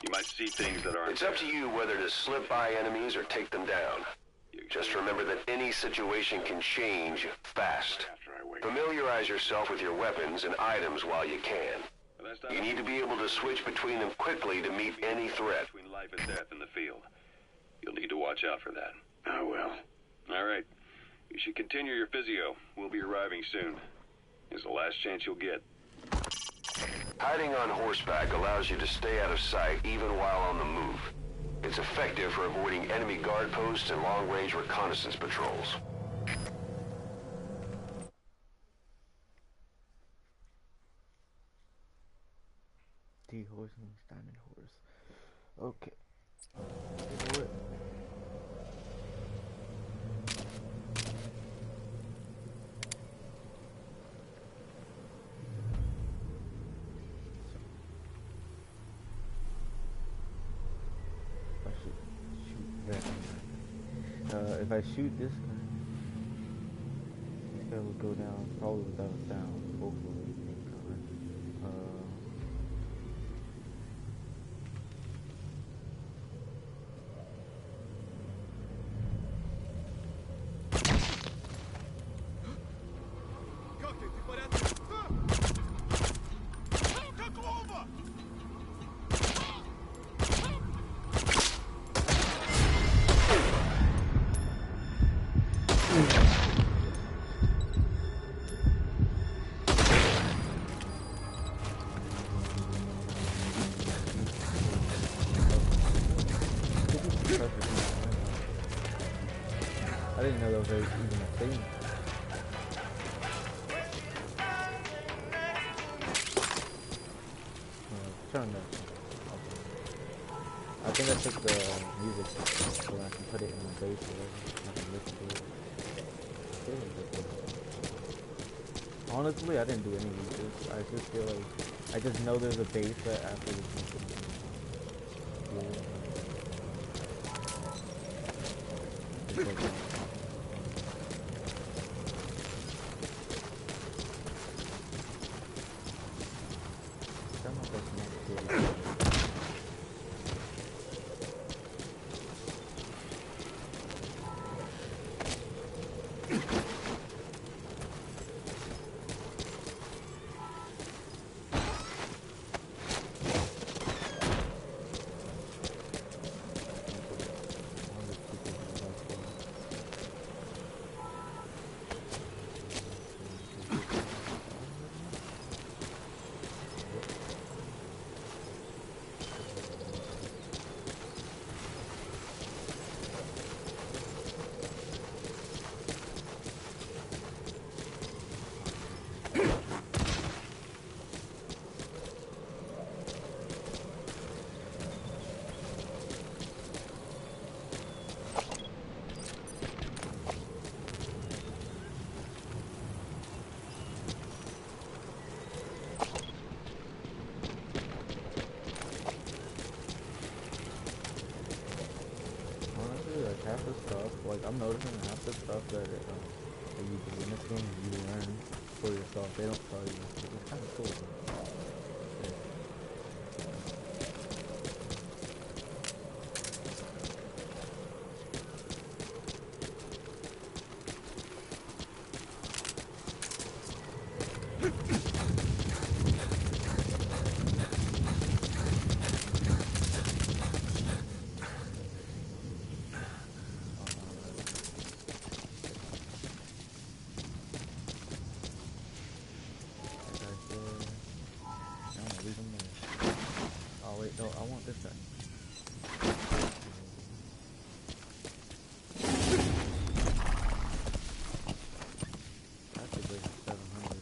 You might see things that aren't. It's up to you whether to slip by enemies or take them down. Just remember that any situation can change fast. Familiarize yourself with your weapons and items while you can. You need to be able to switch between them quickly to meet any threat. Between life and death in the field. You'll need to watch out for that. I will. All right. You should continue your physio. We'll be arriving soon. It's the last chance you'll get. Hiding on horseback allows you to stay out of sight even while on the move. It's effective for avoiding enemy guard posts and long-range reconnaissance patrols. D-horse and standing horse. Okay. if I shoot this guy will go down probably without a sound, hopefully. I didn't know that was even a thing. Turn that. I think I took the music so I can put it in the bass or whatever. I can listen to it. Honestly, I didn't do any research. I just feel like I just know there's a bass that after this music. Half the stuff, like I'm noticing half the stuff that you do in this game, you learn for yourself. They don't tell you. It's kind of cool. Oh wait, no, I want this guy. That's a big 700.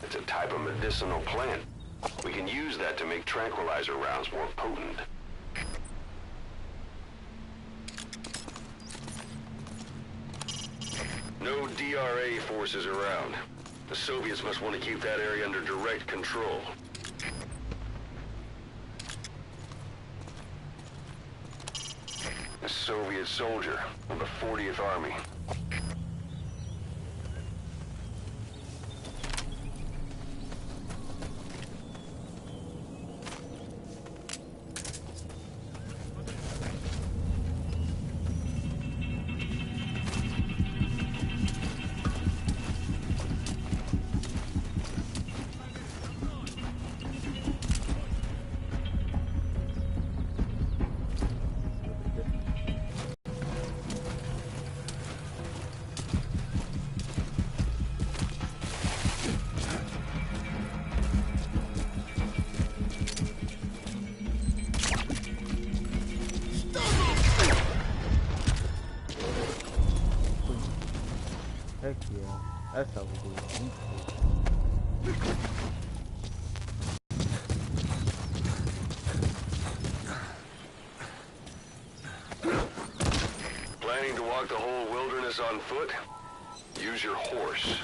It's a type of medicinal plant. We can use that to make tranquilizer rounds more potent. No DRA forces around. The Soviets must want to keep that area under direct control. A Soviet soldier of the 40th Army. Heck yeah. That's how we do it. Planning to walk the whole wilderness on foot? Use your horse.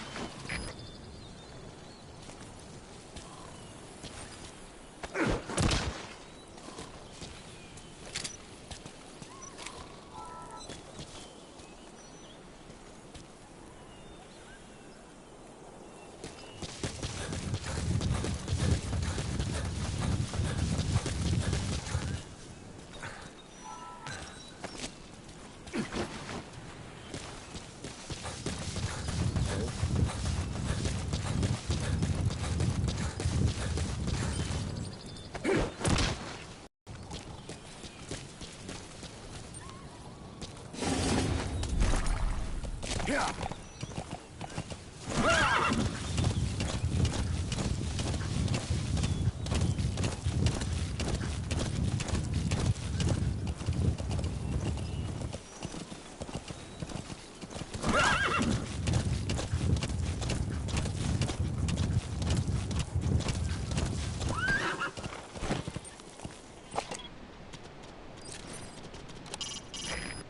Yeah.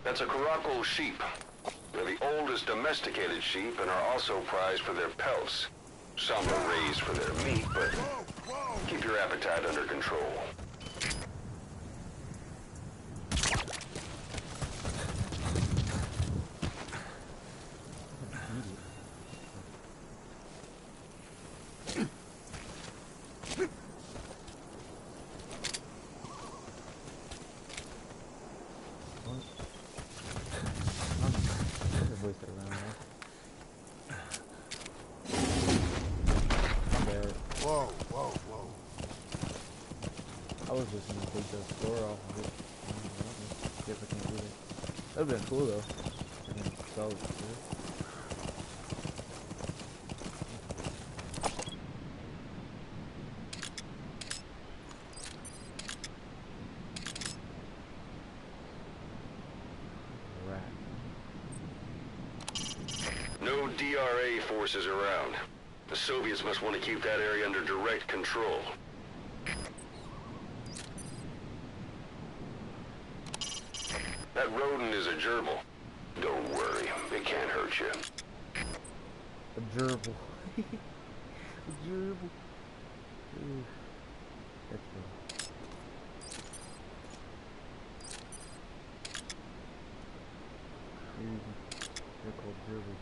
That's a Caracal sheep. They're the oldest domesticated sheep and are also prized for their pelts. Some are raised for their meat, but keep your appetite under control. I was just gonna take the floor off of it. See if I can do it. That would've been cool though. And then sell it. No DRA forces around. The Soviets must want to keep that area under direct control. That rodent is a gerbil. Don't worry, it can't hurt you. A gerbil. A gerbil. Ooh. That's cool. They're called gerbils.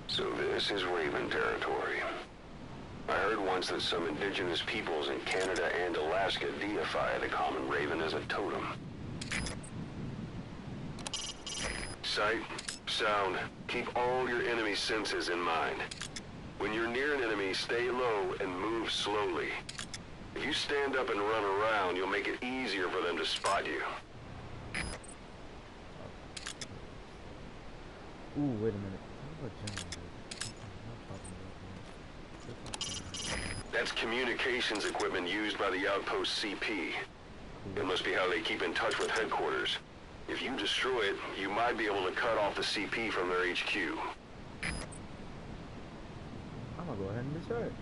So this is Raven territory. I heard once that some indigenous peoples in Canada and Alaska deify the common raven as a totem. Sight, sound, keep all your enemy senses in mind. When you're near an enemy, stay low and move slowly. If you stand up and run around, you'll make it easier for them to spot you. Ooh, wait a minute. That's communications equipment used by the outpost CP. It must be how they keep in touch with headquarters. If you destroy it, you might be able to cut off the CP from their HQ. I'm gonna go ahead and destroy it.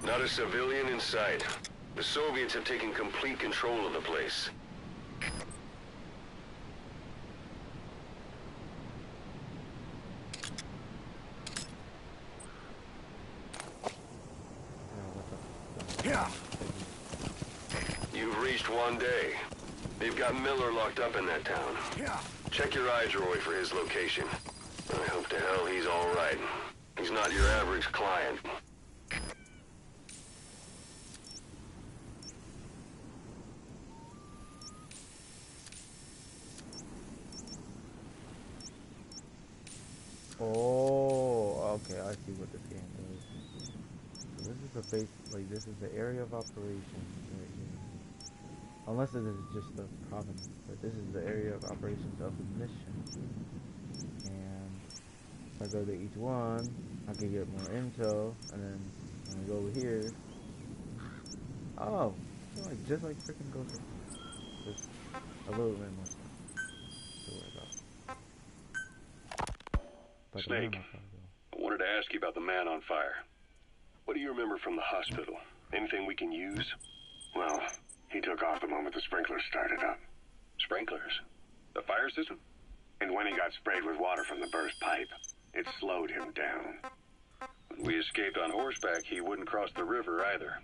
Not a civilian in sight. The Soviets have taken complete control of the place. Yeah. You've reached one day. They've got Miller locked up in that town. Yeah. Check your iDroid for his location. I hope to hell he's all right. He's not your average client. Oh, okay, I see what this game is. So this is the base, like this is the area of operations right here. Unless this is just the province, but this is the area of operations of the mission. And If I go to each one, I can get more intel, and then when I go over here, oh, just like freaking Ghost Recon. Just a little bit more stuff to worry about. But Snake, I wanted to ask you about the man on fire. What do you remember from the hospital? Anything we can use? Well, he took off the moment the sprinklers started up. Sprinklers? The fire system? And when he got sprayed with water from the burst pipe, it slowed him down. When we escaped on horseback, he wouldn't cross the river either.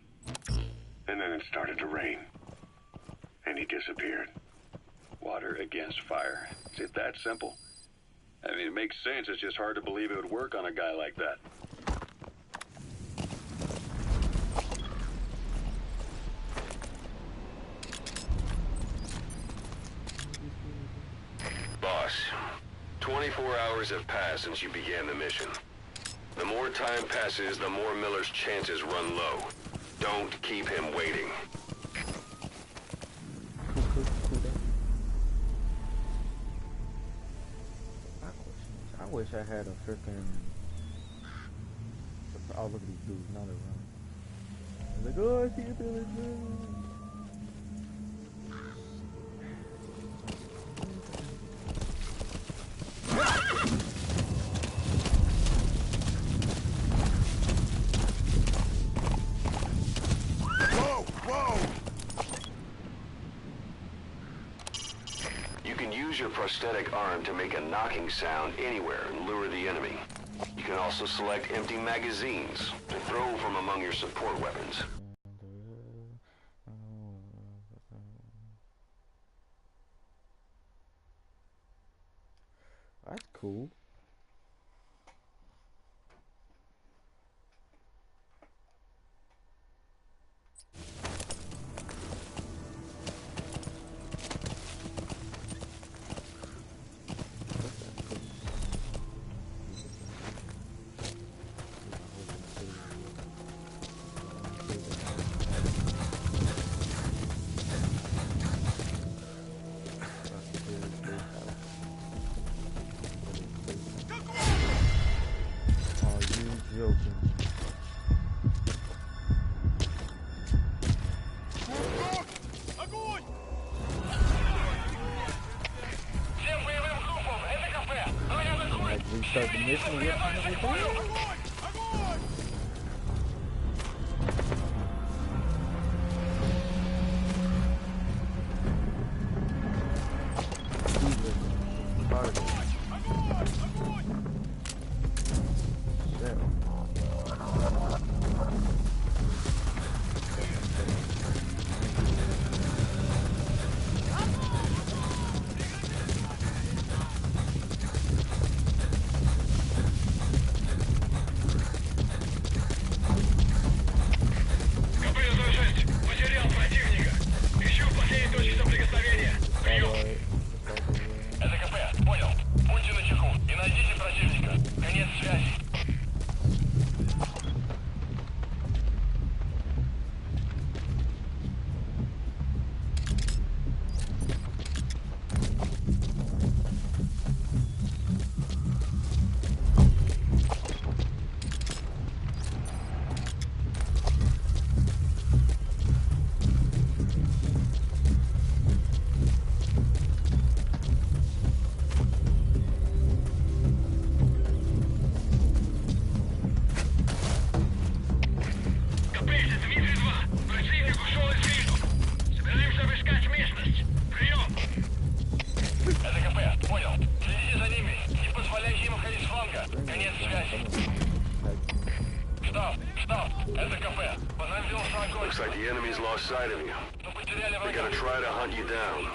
And then it started to rain. And he disappeared. Water against fire. Is it that simple? I mean, it makes sense. It's just hard to believe it would work on a guy like that. Boss, 24 hours have passed since you began the mission. The more time passes, the more Miller's chances run low. Don't keep him waiting. I wish I had a freaking. Oh, look at these dudes, now they're running. Like, oh, I see a village. Use your prosthetic arm to make a knocking sound anywhere and lure the enemy. You can also select empty magazines to throw from among your support weapons. That's cool. Start the mission and get Looks like the enemy's lost sight of you. They're gonna try to hunt you down.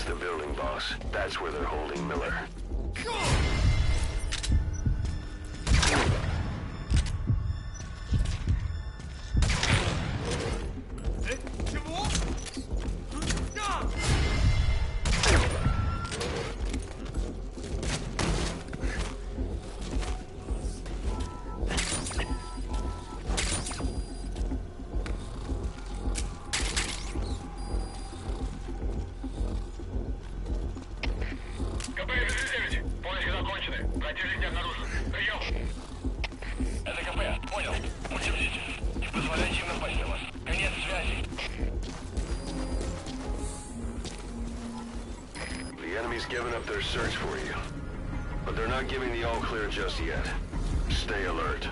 That's the building, boss. That's where they're holding Miller. The enemy's given up their search for you, but they're not giving the all-clear just yet. Stay alert.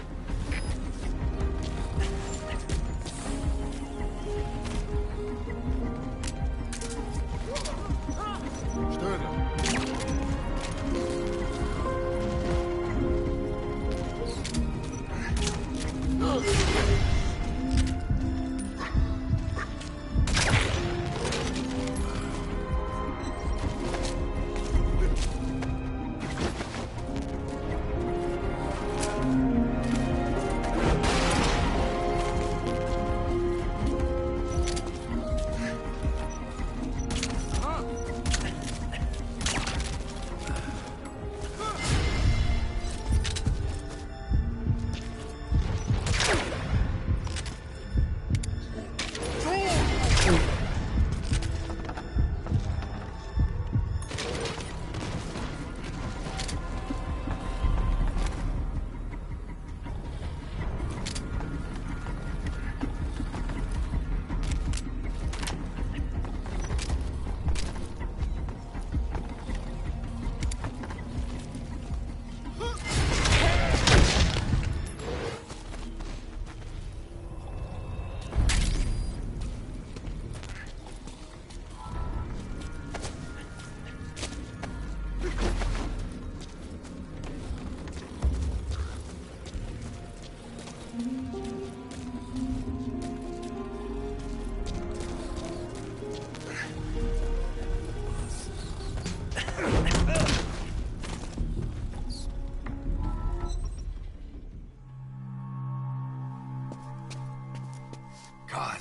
God.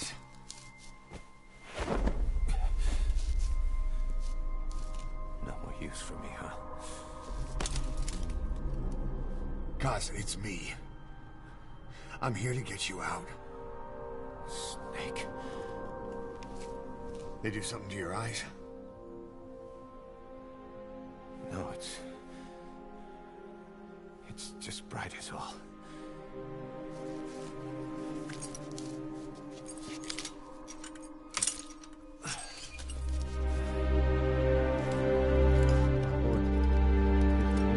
No more use for me, huh? Kaz, it's me. I'm here to get you out. Snake. They do something to your eyes? No, it's just bright as all.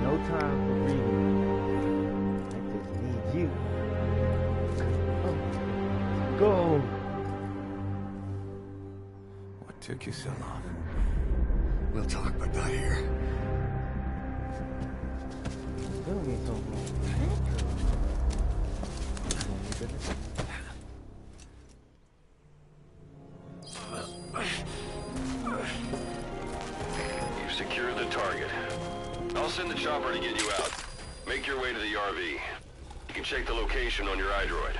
No time for reading. I just need you. Go. What took you so long? We'll talk, but not here. Still need so long. You've secured the target. I'll send the chopper to get you out. Make your way to the RV. You can check the location on your iDroid.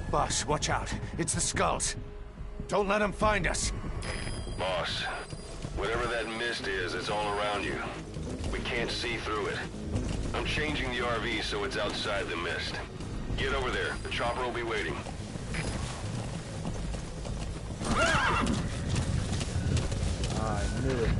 Boss, watch out. It's the Skulls. Don't let them find us. Boss, whatever that mist is, it's all around you. We can't see through it. I'm changing the RV so it's outside the mist. Get over there. The chopper will be waiting. I knew it.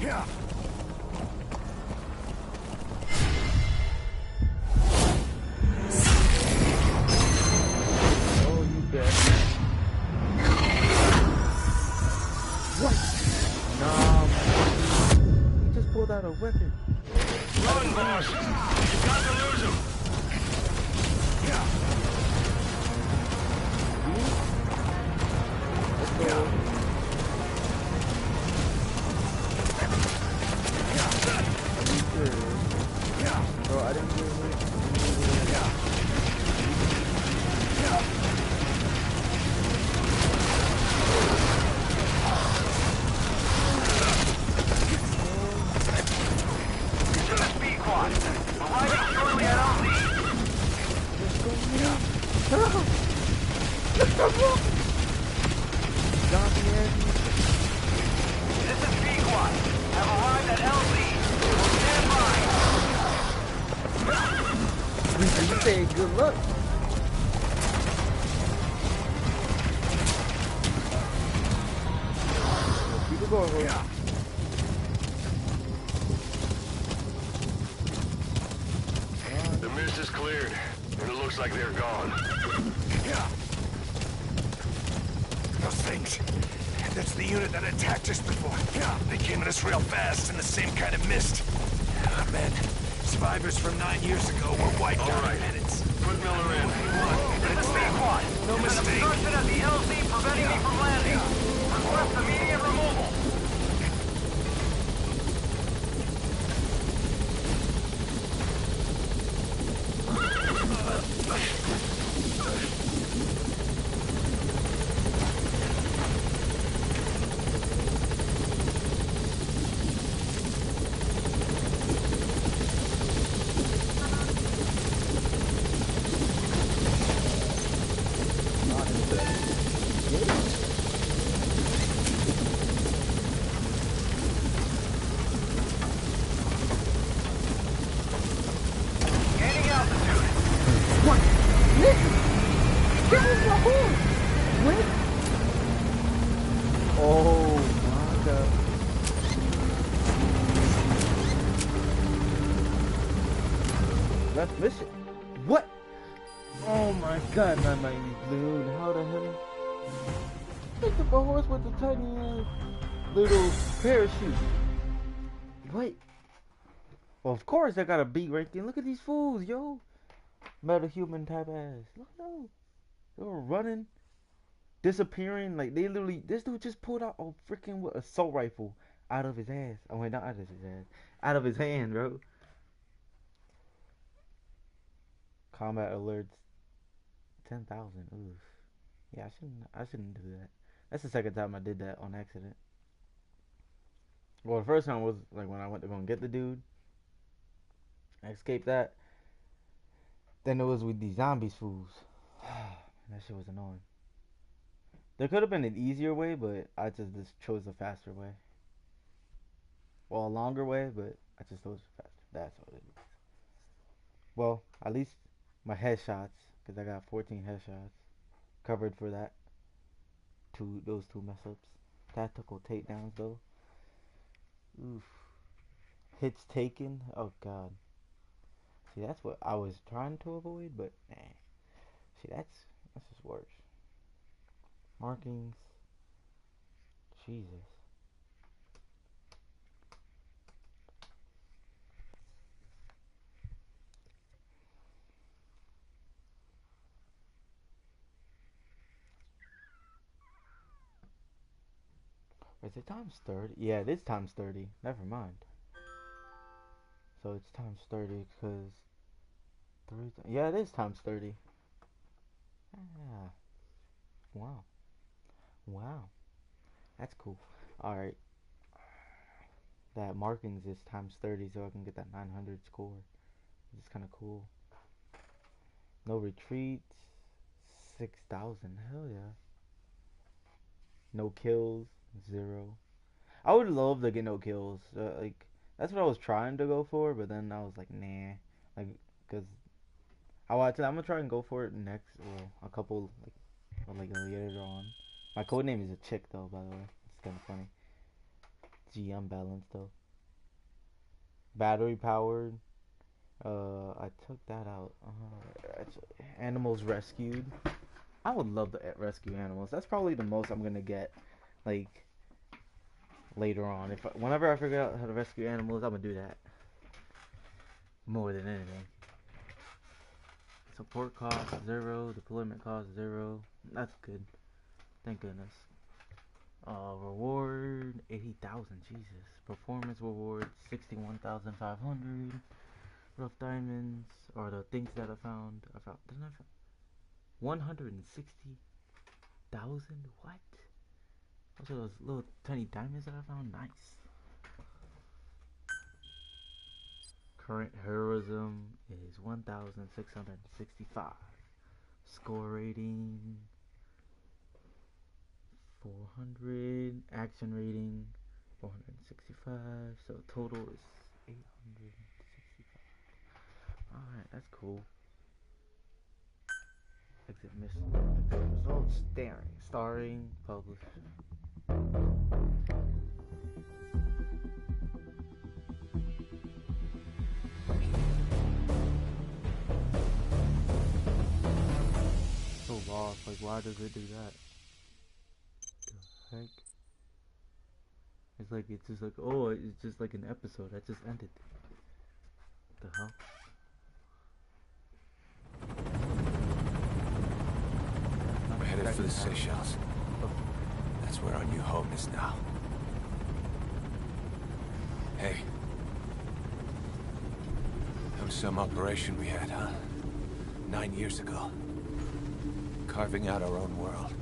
Yeah. Oh, you bet. What? Nah, man. He just pulled out a weapon. Run, boss! You've got to lose him! Let's go. Bro, I didn't do it. To the speed quad. Arriving shortly at LZ. This is speed quad. Have arrived at LZ. Stand by. You say good luck. Keep it going, bro. The mist is cleared, and it looks like they're gone. Those things. That's the unit that attacked us before. They came at us real fast in the same kind of mist. Ah, man. Survivors from 9 years ago were wiped out in minutes. Put Miller in. This is speed quad. No There's an mistake. obstruction at the LZ preventing me from landing. Request immediate removal. Gaining altitude. What? Listen! Get off my horse! What? Oh my god. Let's miss it. What? Oh my god, my dude. How the hell? Picked up a horse with the tiny little parachute. Wait. Well, of course I got a B ranking. Look at these fools, yo. Meta-human type ass. Look at those. They were running, disappearing. Like, they literally, this dude just pulled out a freaking assault rifle out of his ass. Oh, wait, not out of his ass. Out of his hand, bro. Combat alerts. 10,000. Oof. Yeah, I shouldn't do that. That's the second time I did that on accident. Well, the first time was, like, when I went to go and get the dude. I escaped that. Then it was with these zombies fools. That shit was annoying. There could have been an easier way, but I just chose a faster way. Well, a longer way, but I just chose faster. That's what it is. Well, at least my headshots, because I got 14 headshots, covered for that. Those two mess ups. Tactical takedowns, though. Oof. Hits taken. Oh, God. See, that's what I was trying to avoid, but nah. See, that's just worse. Markings. Jesus. Is it times 30? Yeah, it is times 30. Never mind. So it's times 30 because yeah, it is times 30. Yeah. Wow. Wow. That's cool. Alright. That markings is times 30 so I can get that 900 score. It's kind of cool. No retreats. 6,000. Hell yeah. No kills. 0. I would love to get no kills. Like, that's what I was trying to go for, but then I was like, nah. Like, because I'm gonna try and go for it next, well, a couple, like later on. My code name is a chick, though, by the way. It's kind of funny. G unbalanced, though. Battery powered. I took that out. Animals rescued. I would love to rescue animals. That's probably the most I'm gonna get, like, later on. Whenever I figure out how to rescue animals, I'm gonna do that. More than anything. Support cost 0. Deployment cost 0. That's good. Thank goodness. Reward 80,000. Jesus. Performance reward 61,500. Rough diamonds are the things that I found. Didn't I find 160,000? What? Those are those little tiny diamonds that I found. Nice. Current heroism is 1,665. Score rating 400. Action rating 465. So total is 865. Alright, that's cool. Exit mission. Results. Starring. Publish. So lost. Like, why does it do that? The heck? It's just like, oh, it's just like an episode that just ended. What the hell? We're headed for the Seychelles. That's where our new home is now. Hey. That was some operation we had, huh? 9 years ago. Carving out our own world.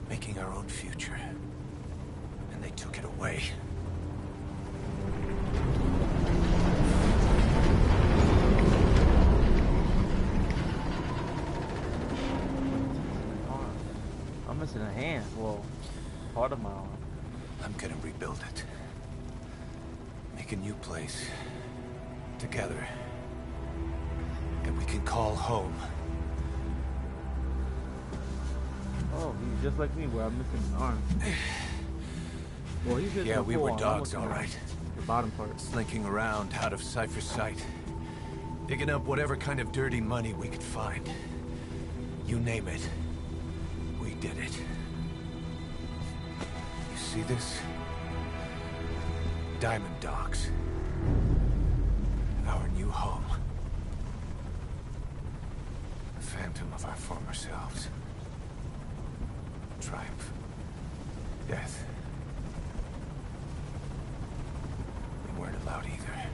Making our own future. And they took it away. I'm missing a hand. Well, part of my arm. I'm gonna rebuild it. Make a new place. Together. And we can call home. Oh, he's just like me, where I'm missing an arm. Well, he's just we were dogs, all right. The bottom part. Slinking around out of Cypher's sight. Digging up whatever kind of dirty money we could find. You name it. We did it. You see this? Diamond Dogs. Our new home. A phantom of our former selves. Triumph. Death. We weren't allowed either.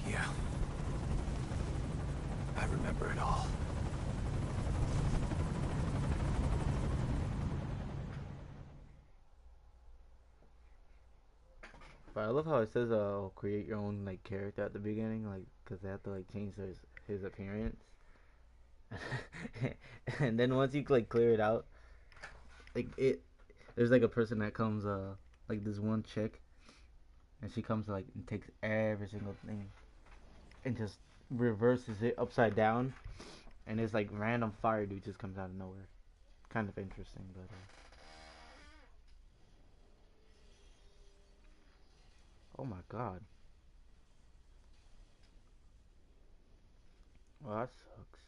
Yeah. I remember it all. But I love how it says create your own like character at the beginning, like because they have to like change his appearance. And then once you like clear it out, like there's like a person that comes like this one chick, and she comes like and takes every single thing and just reverses it upside down, and it's like random fire dude just comes out of nowhere. Kind of interesting, but oh my god. Well, that sucks.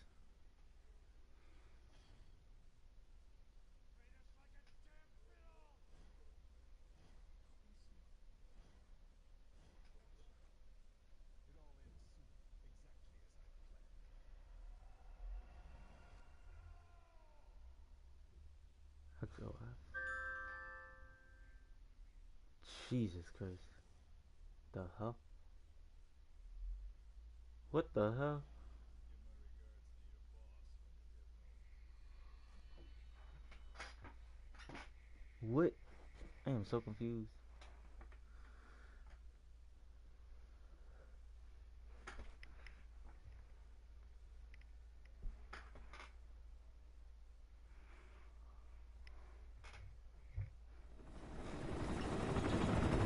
Let's go. Jesus Christ. The hell? What the hell? What? I am so confused.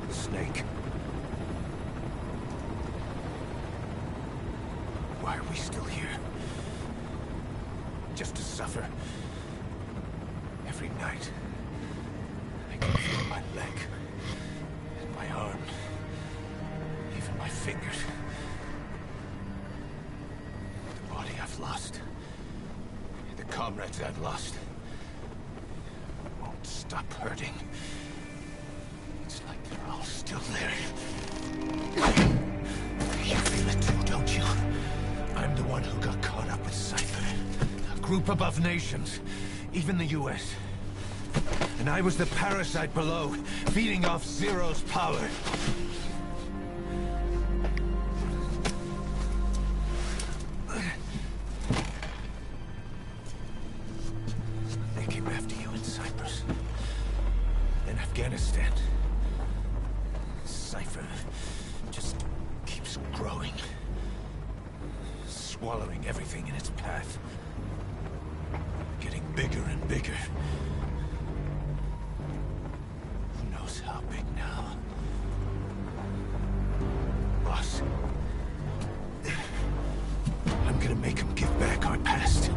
Snake. Why are we still here? Just to suffer. Every night, I can feel my leg, and my arm, even my fingers. The body I've lost, the comrades I've lost, won't stop hurting. It's like they're all still there. You feel it too, don't you? I'm the one who got caught up with Cypher. A group above nations, even the US. And I was the parasite below, feeding off Zero's power. They came after you in Cyprus. In Afghanistan. Cypher just keeps growing. Swallowing everything in its path. Getting bigger and bigger. Who knows how big now? Boss. I'm gonna make him give back our past.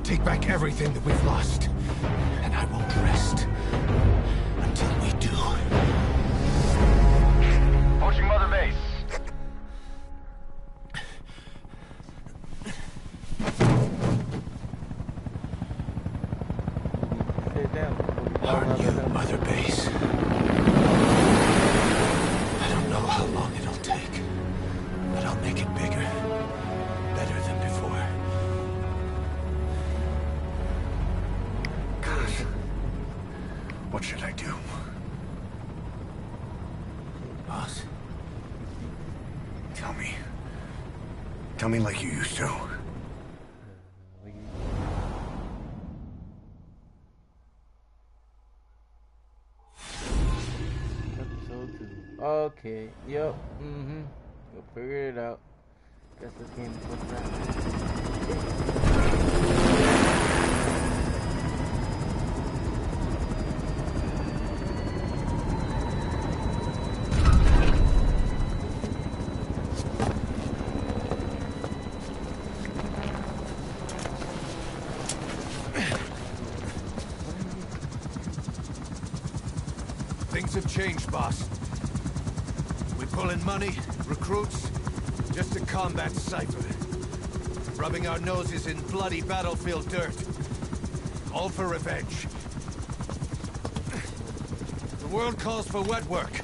Take back everything that we've lost. And I won't rest until we do. Approaching Mother Base. Aren't you Mother Base? I don't know how long it'll take, but I'll make it bigger. Better than before. God. What should I do? Boss? Tell me. Tell me like you used to. Okay, yep, We'll figure it out. Guess this game is what's Things have changed, boss. We pull in money, recruits, just to combat Cypher. Rubbing our noses in bloody battlefield dirt. All for revenge. The world calls for wet work,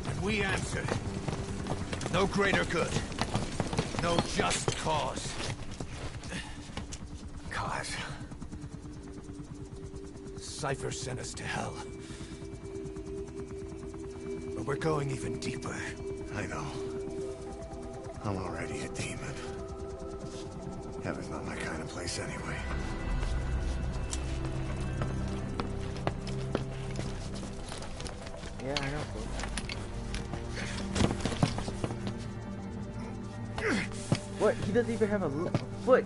and we answer. No greater good. No just cause. Cause. Cypher sent us to hell. But we're going even deeper. I know. I'm already a demon. Heaven's not my kind of place anyway. Yeah, I know. What? He doesn't even have a foot.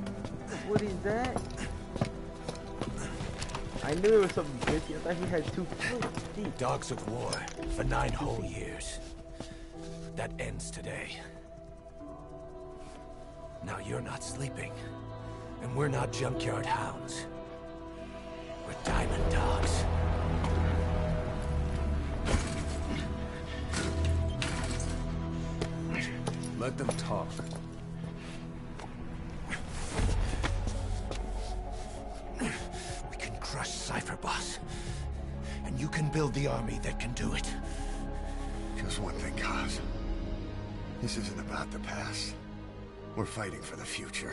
What is that? I knew it was something fishy. I thought he had 2 feet. Dogs of war for 9 whole years. That ends today. Now you're not sleeping, and we're not junkyard hounds. We're diamond dogs. Let them talk. We can crush Cypher, boss. And you can build the army that can do it. Just one thing, Kaz. This isn't about the past. We're fighting for the future.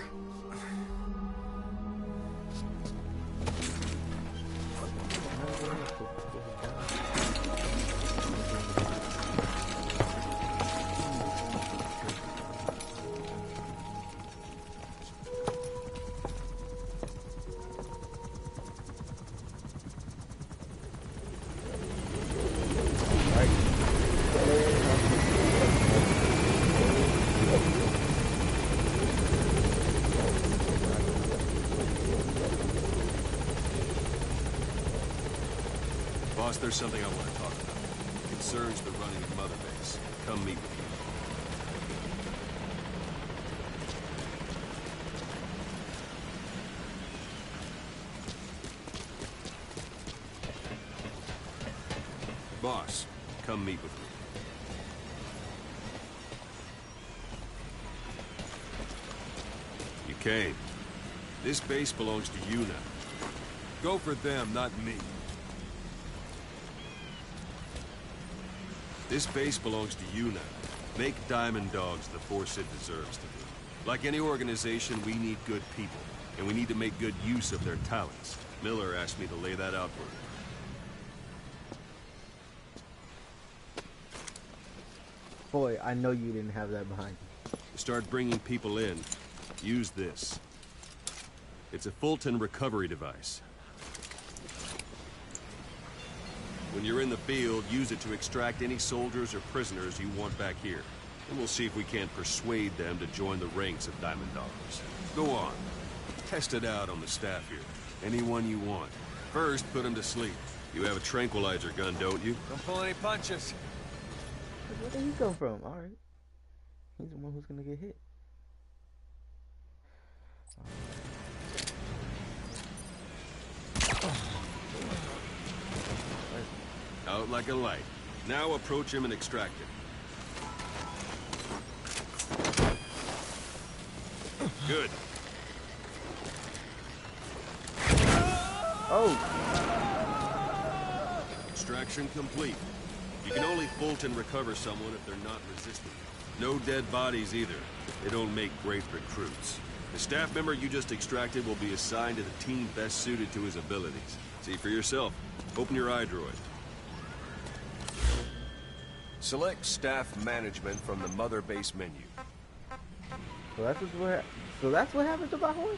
Boss, there's something I want to talk about. It concerns the running of Mother Base. Come meet with me. Boss, come meet with me. You came. This base belongs to you now. Go for them, not me. This base belongs to you now. Make Diamond Dogs the force it deserves to be. Like any organization, we need good people, and we need to make good use of their talents. Miller asked me to lay that out for you. Boy, I know you didn't have that behind you. To start bringing people in, use this. It's a Fulton recovery device. When you're in the field, use it to extract any soldiers or prisoners you want back here. And we'll see if we can't persuade them to join the ranks of Diamond Dogs. Go on. Test it out on the staff here. Anyone you want. First, put them to sleep. You have a tranquilizer gun, don't you? Don't pull any punches. Where did he come from? Alright. He's the one who's gonna get hit. Out like a light. Now approach him and extract him. Good. Oh! Extraction complete. You can only Fulton recover someone if they're not resistant. No dead bodies either. They don't make great recruits. The staff member you just extracted will be assigned to the team best suited to his abilities. See for yourself. Open your iDroid. Select staff management from the Mother Base menu. So that's what happens to my horse?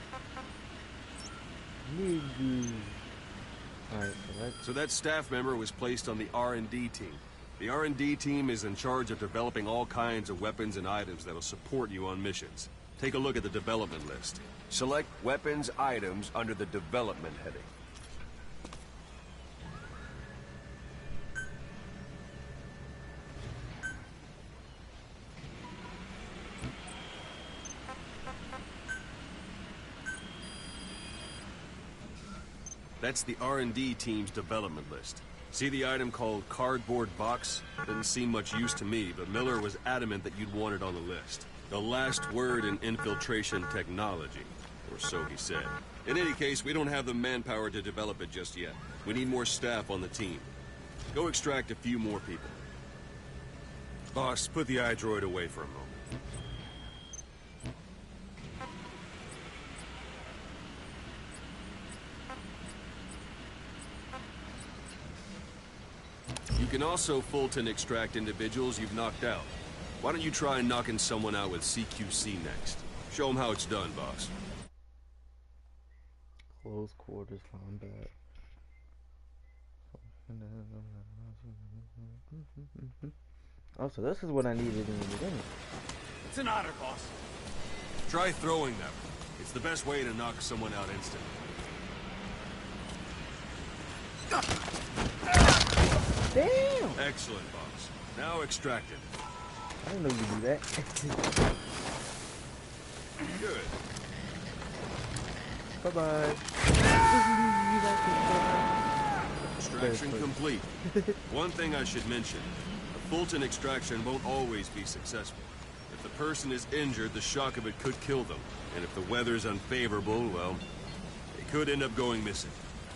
Alright, so that staff member was placed on the R&D team. The R&D team is in charge of developing all kinds of weapons and items that'll support you on missions. Take a look at the development list. Select weapons items under the development heading. That's the R&D team's development list. See the item called cardboard box? Didn't seem much use to me, but Miller was adamant that you'd want it on the list. The last word in infiltration technology, or so he said. In any case, we don't have the manpower to develop it just yet. We need more staff on the team. Go extract a few more people. Boss, put the iDroid away for a moment. You can also Fulton extract individuals you've knocked out. Why don't you try knocking someone out with CQC next? Show them how it's done, boss. Close quarters combat. Oh, so this is what I needed in the beginning. It's an honor, boss. Try throwing them. It's the best way to knock someone out instantly. Damn! Excellent, boss. Now extract it. I didn't know you do that. Good. Bye-bye. Extraction complete. One thing I should mention. A Fulton extraction won't always be successful. If the person is injured, the shock of it could kill them. And if the weather's unfavorable, well, they could end up going missing.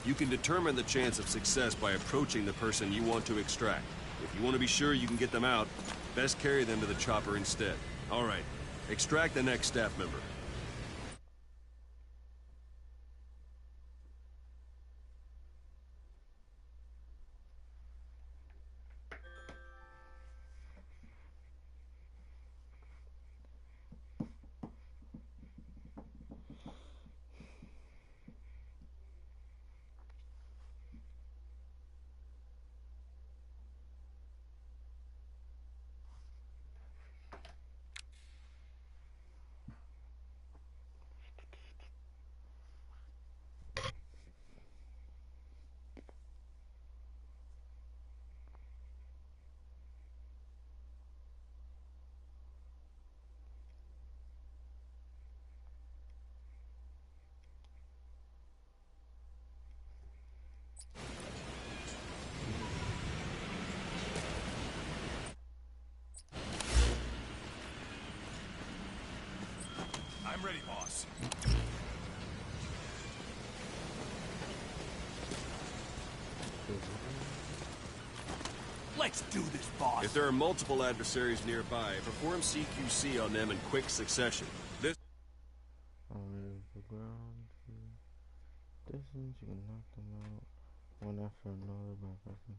You can determine the chance of success by approaching the person you want to extract. If you want to be sure you can get them out, best carry them to the chopper instead. All right, extract the next staff member. I'm ready, boss. Let's do this, boss. If there are multiple adversaries nearby, perform CQC on them in quick succession. This the ground distance, you can knock them out one after another by pressing.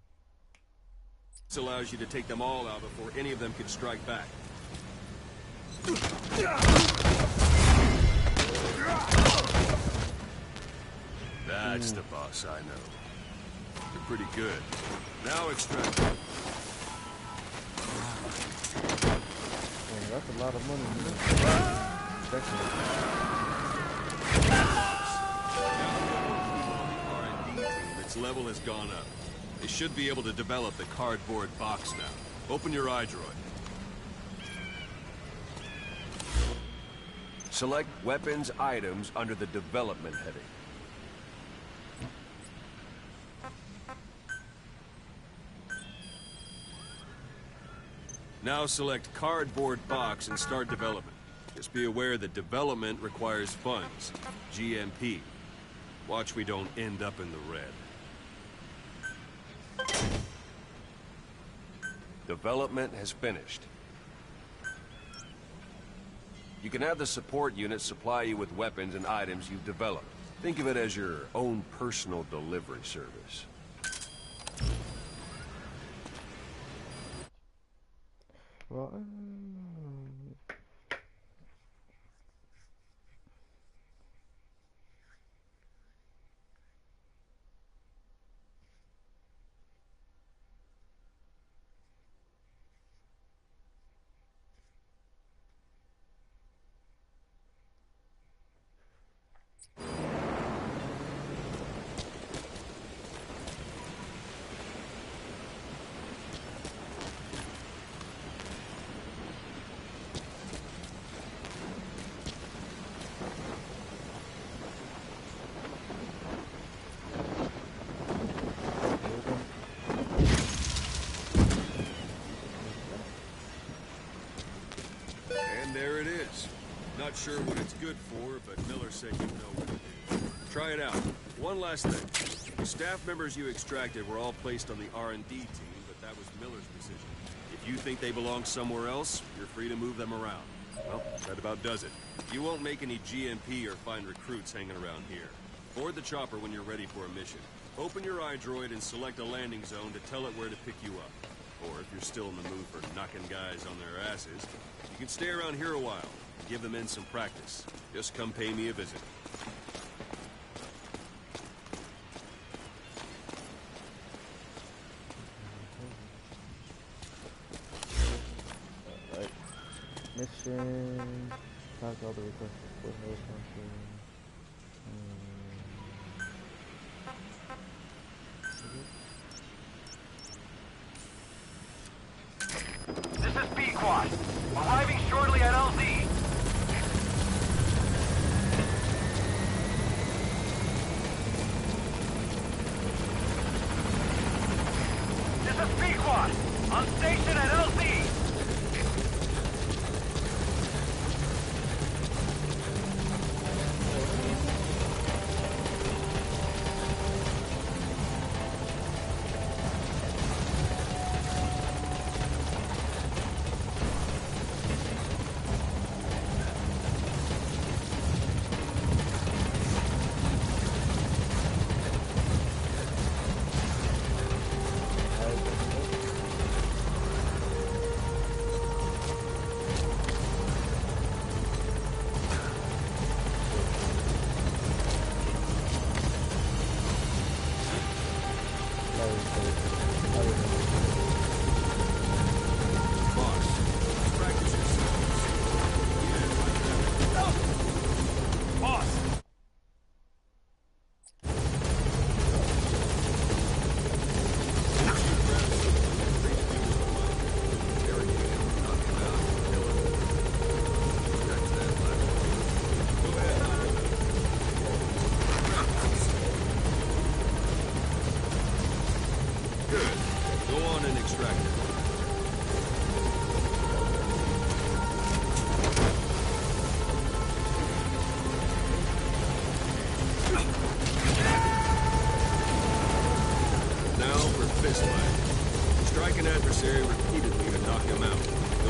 This allows you to take them all out before any of them can strike back. That's the boss I know. You're pretty good. Now extract. Man, that's a lot of money, man. R&D team, its level has gone up. They should be able to develop the cardboard box now. Open your iDroid. Select weapons items under the development heading. Now select cardboard box and start development. Just be aware that development requires funds. GMP. Watch we don't end up in the red. Development has finished. You can have the support unit supply you with weapons and items you've developed. Think of it as your own personal delivery service. Well, There it is. Not sure what it's good for, but Miller said you know what it is. Try it out. One last thing. The staff members you extracted were all placed on the R&D team, but that was Miller's decision. If you think they belong somewhere else, you're free to move them around. Well, that about does it. You won't make any GMP or find recruits hanging around here. Board the chopper when you're ready for a mission. Open your iDroid and select a landing zone to tell it where to pick you up. Or if you're still in the mood for knocking guys on their asses, you can stay around here a while and give the men some practice. Just come pay me a visit. alright. Mission. Talk all the requested foothold function. This is B-Quad. Arriving shortly at LZ. This is B-Quad. On station at LZ.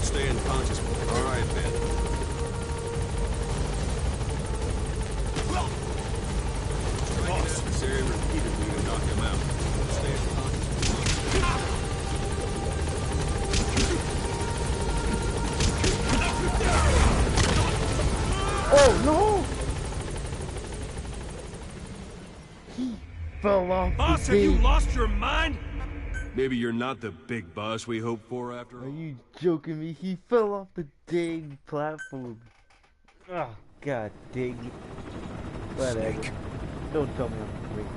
stay unconscious. All right, Ben. Striking at this area repeatedly to knock him out. Stay unconscious. Oh no! He fell off. Boss, have you lost your mind? Maybe you're not the big boss we hoped for after all. Are you joking me? He fell off the dang platform. Oh, god dang it. Whatever. Don't tell me I'm crazy.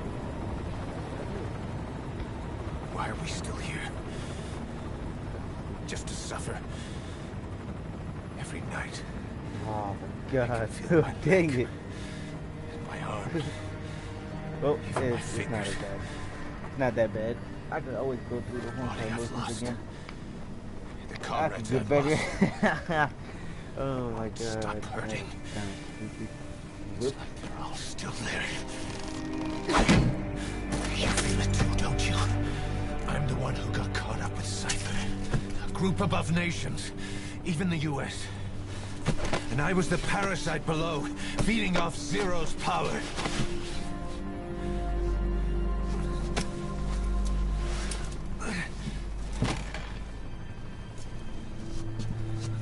Why are we still here? Just to suffer. Every night. Oh my god. Dang it. My arms. Oh, it's not as bad. It's not that bad. I could always go through the one-time motions again. I could get better. Oh my god. Stop hurting. Whoop. They're all still there. You feel it too, don't you? I'm the one who got caught up with Cypher. A group above nations. Even the US. And I was the parasite below, feeding off Zero's power.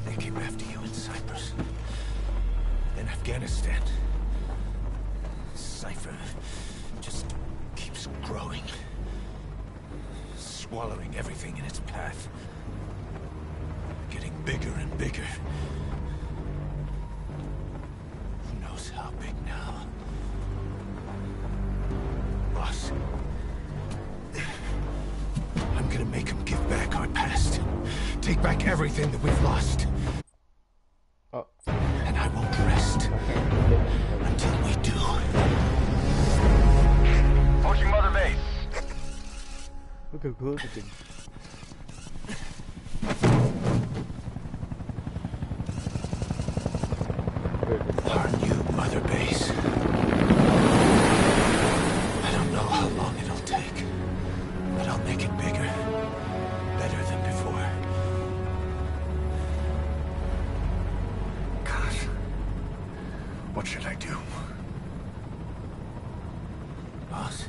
They came after you in Cyprus. Then Afghanistan. Cypher just keeps growing. Swallowing everything in its path. Getting bigger and bigger. How big now? Boss. I'm gonna make him give back our past. Take back everything that we've lost. Oh. And I won't rest until we do. Approaching Mother Base. Look how close it is. Our new Mother Base. I don't know how long it'll take, but I'll make it bigger, better than before. Gosh, what should I do? Boss?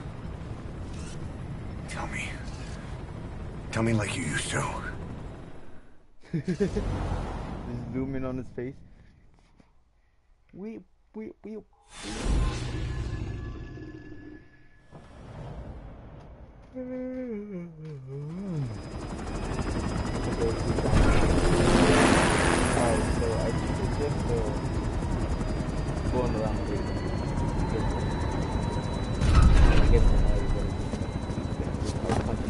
Tell me. Tell me like you used to. Just zoom in on his face. We. Alright, so I just going around here. I guess I'm already going to punch.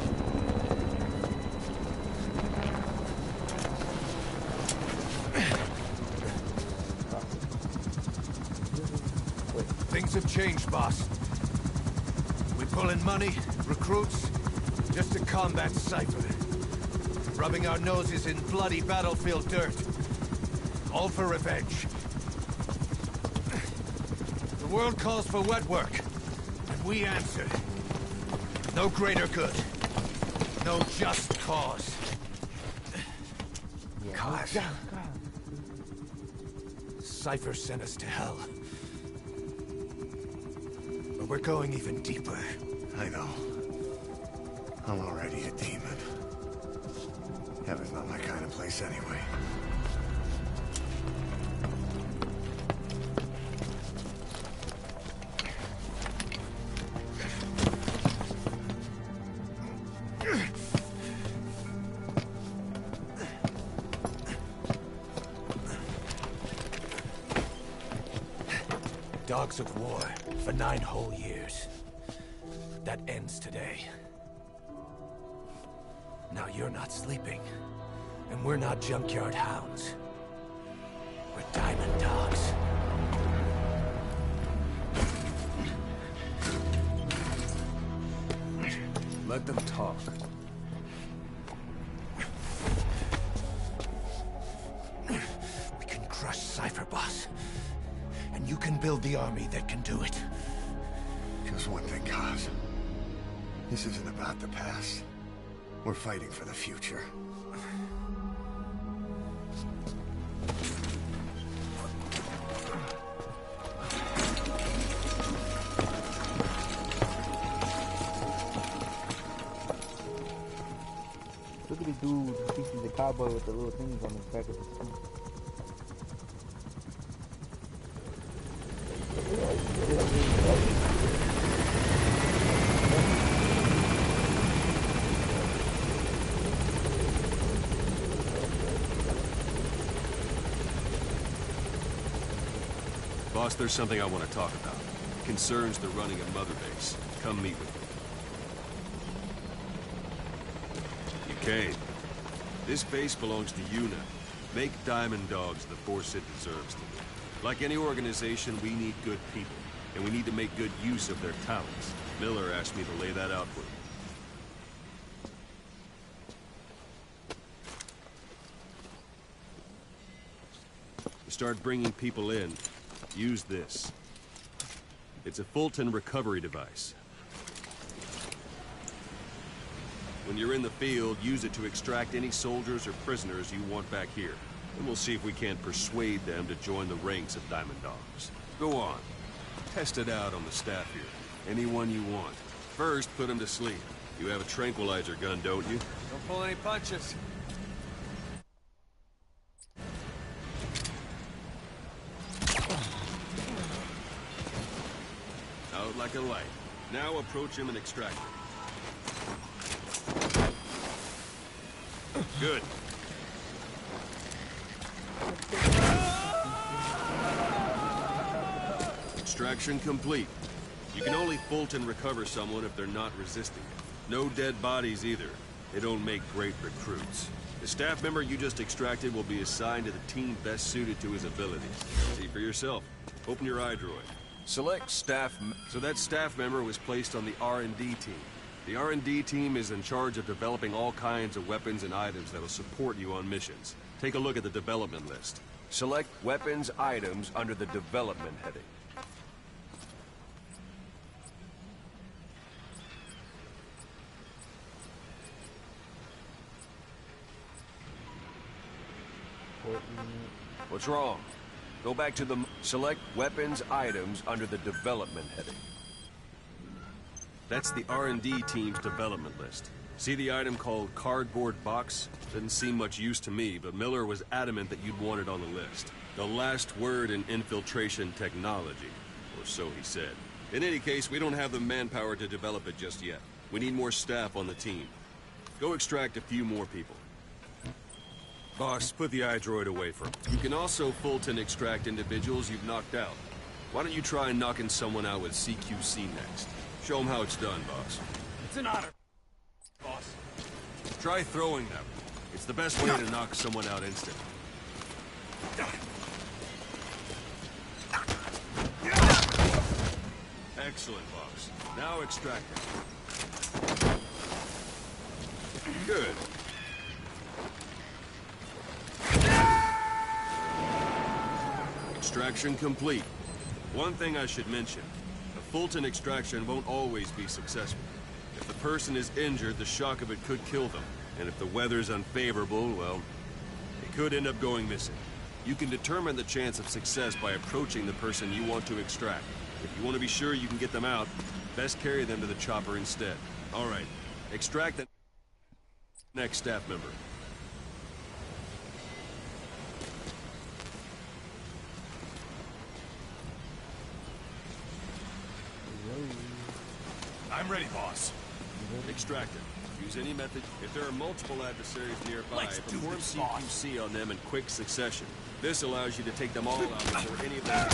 Things have changed, boss. We pull in money, recruits, just to combat Cypher. Rubbing our noses in bloody battlefield dirt. All for revenge. The world calls for wet work, and we answer. No greater good. No just cause. Cause? Cypher sent us to hell. But we're going even deeper. I know. I'm already a demon. Heaven's not my kind of place anyway. Dogs of war for 9 whole years. That ends today. Now you're not sleeping, and we're not junkyard hounds. We're diamond dogs. Let them talk. We can crush Cypher, boss. And you can build the army that can do it. Just one thing, Kaz. This isn't about the past. We're fighting for the future. cowboy with the little things on the back of his feet. Boss, there's something I want to talk about. It concerns the running of Mother Base. Come meet with me. Duquesne, this base belongs to UNA. Make Diamond Dogs the force it deserves to be. Like any organization, we need good people, and we need to make good use of their talents. Miller asked me to lay that out for you. To start bringing people in, use this. It's a Fulton recovery device. When you're in the field, use it to extract any soldiers or prisoners you want back here. And we'll see if we can't persuade them to join the ranks of Diamond Dogs. Go on. Test it out on the staff here. Anyone you want. First, put them to sleep. You have a tranquilizer gun, don't you? Don't pull any punches. Out like a light. Now approach him and extract him. Good. Extraction complete. You can only Fulton recover someone if they're not resisting it. No dead bodies either. They don't make great recruits. The staff member you just extracted will be assigned to the team best suited to his abilities. See for yourself. Open your iDroid. Select staff... So that staff member was placed on the R&D team. The R&D team is in charge of developing all kinds of weapons and items that'll support you on missions. Take a look at the development list. Select weapons items under the development heading. What's wrong? Go back to the... Select weapons items under the development heading. That's the R&D team's development list. See the item called cardboard box? Didn't seem much use to me, but Miller was adamant that you'd want it on the list. The last word in infiltration technology, or so he said. In any case, we don't have the manpower to develop it just yet. We need more staff on the team. Go extract a few more people. Boss, put the iDroid away from him. You can also Fulton extract individuals you've knocked out. Why don't you try knocking someone out with CQC next? Show them how it's done, boss. It's an honor, boss. Try throwing them. It's the best way to knock someone out instantly. Excellent, boss. Now extract them. Good. Extraction complete. One thing I should mention. A Fulton extraction won't always be successful. If the person is injured, the shock of it could kill them. And if the weather's unfavorable, well, they could end up going missing. You can determine the chance of success by approaching the person you want to extract. If you want to be sure you can get them out, best carry them to the chopper instead. All right, extract the next staff member. I'm ready, boss. Extract it. Use any method. If there are multiple adversaries nearby, Let's do perform this, boss. CQC on them in quick succession. This allows you to take them all out before any of them...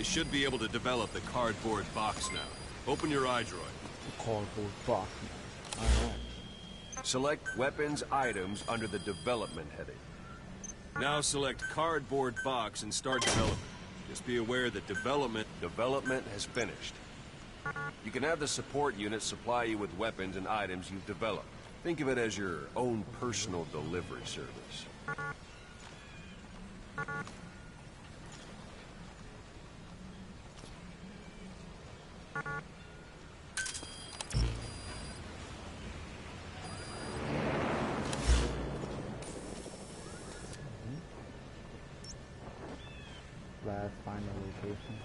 Should be able to develop the cardboard box now. Open your iDroid. The cardboard box. Alright. Select weapons items under the development heading. Now select cardboard box and start development. Just be aware that development has finished. You can have the support unit supply you with weapons and items you've developed. Think of it as your own personal delivery service. Last final location.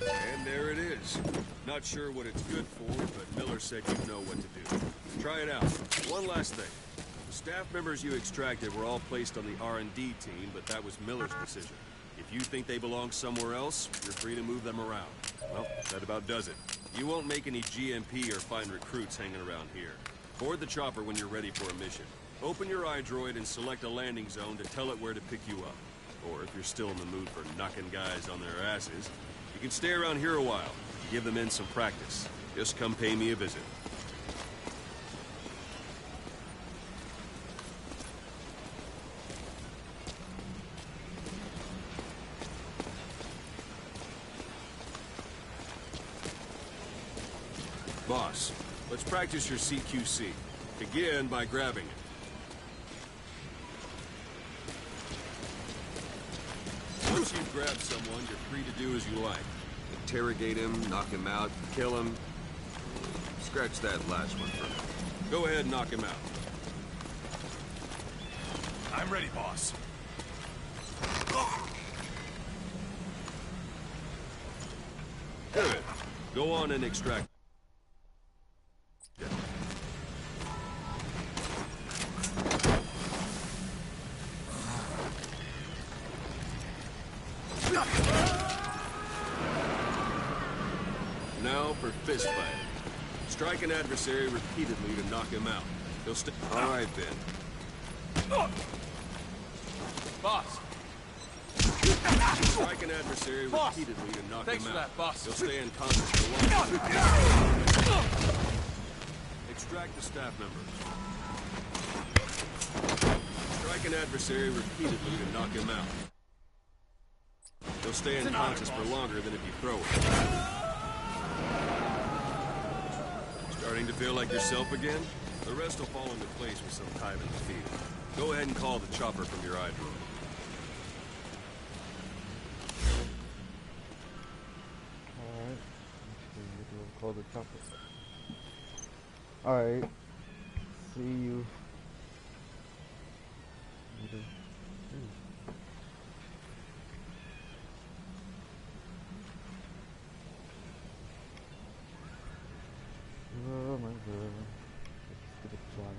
And there it is. Not sure what it's good for, but Miller said you'd know what to do. Try it out. One last thing. The staff members you extracted were all placed on the R&D team, but that was Miller's decision. If you think they belong somewhere else, you're free to move them around. Well, that about does it. You won't make any GMP or find recruits hanging around here. Board the chopper when you're ready for a mission. Open your iDroid and select a landing zone to tell it where to pick you up. Or if you're still in the mood for knocking guys on their asses, you can stay around here a while. Give the men some practice. Just come pay me a visit. Boss, let's practice your CQC. Begin by grabbing it. Once you've grabbed someone, you're free to do as you like. Interrogate him, knock him out, kill him. Scratch that last one for me. Go ahead and knock him out. I'm ready, boss. Good. Go on and extract. Now for fist fighting. Strike an adversary repeatedly to knock him out. He'll stay. All right, then. Boss! Strike an adversary repeatedly to knock Thanks him for out. that, boss. He'll stay unconscious for long. Extract the staff members. Strike an adversary repeatedly to knock him out. He'll stay unconscious for longer than if you throw him. Starting to feel like yourself again? The rest will fall into place with some time in the field. Go ahead and call the chopper from your iDroid. Alright. We'll call the chopper. Alright. See you. Later. Oh my god. Stupid fly.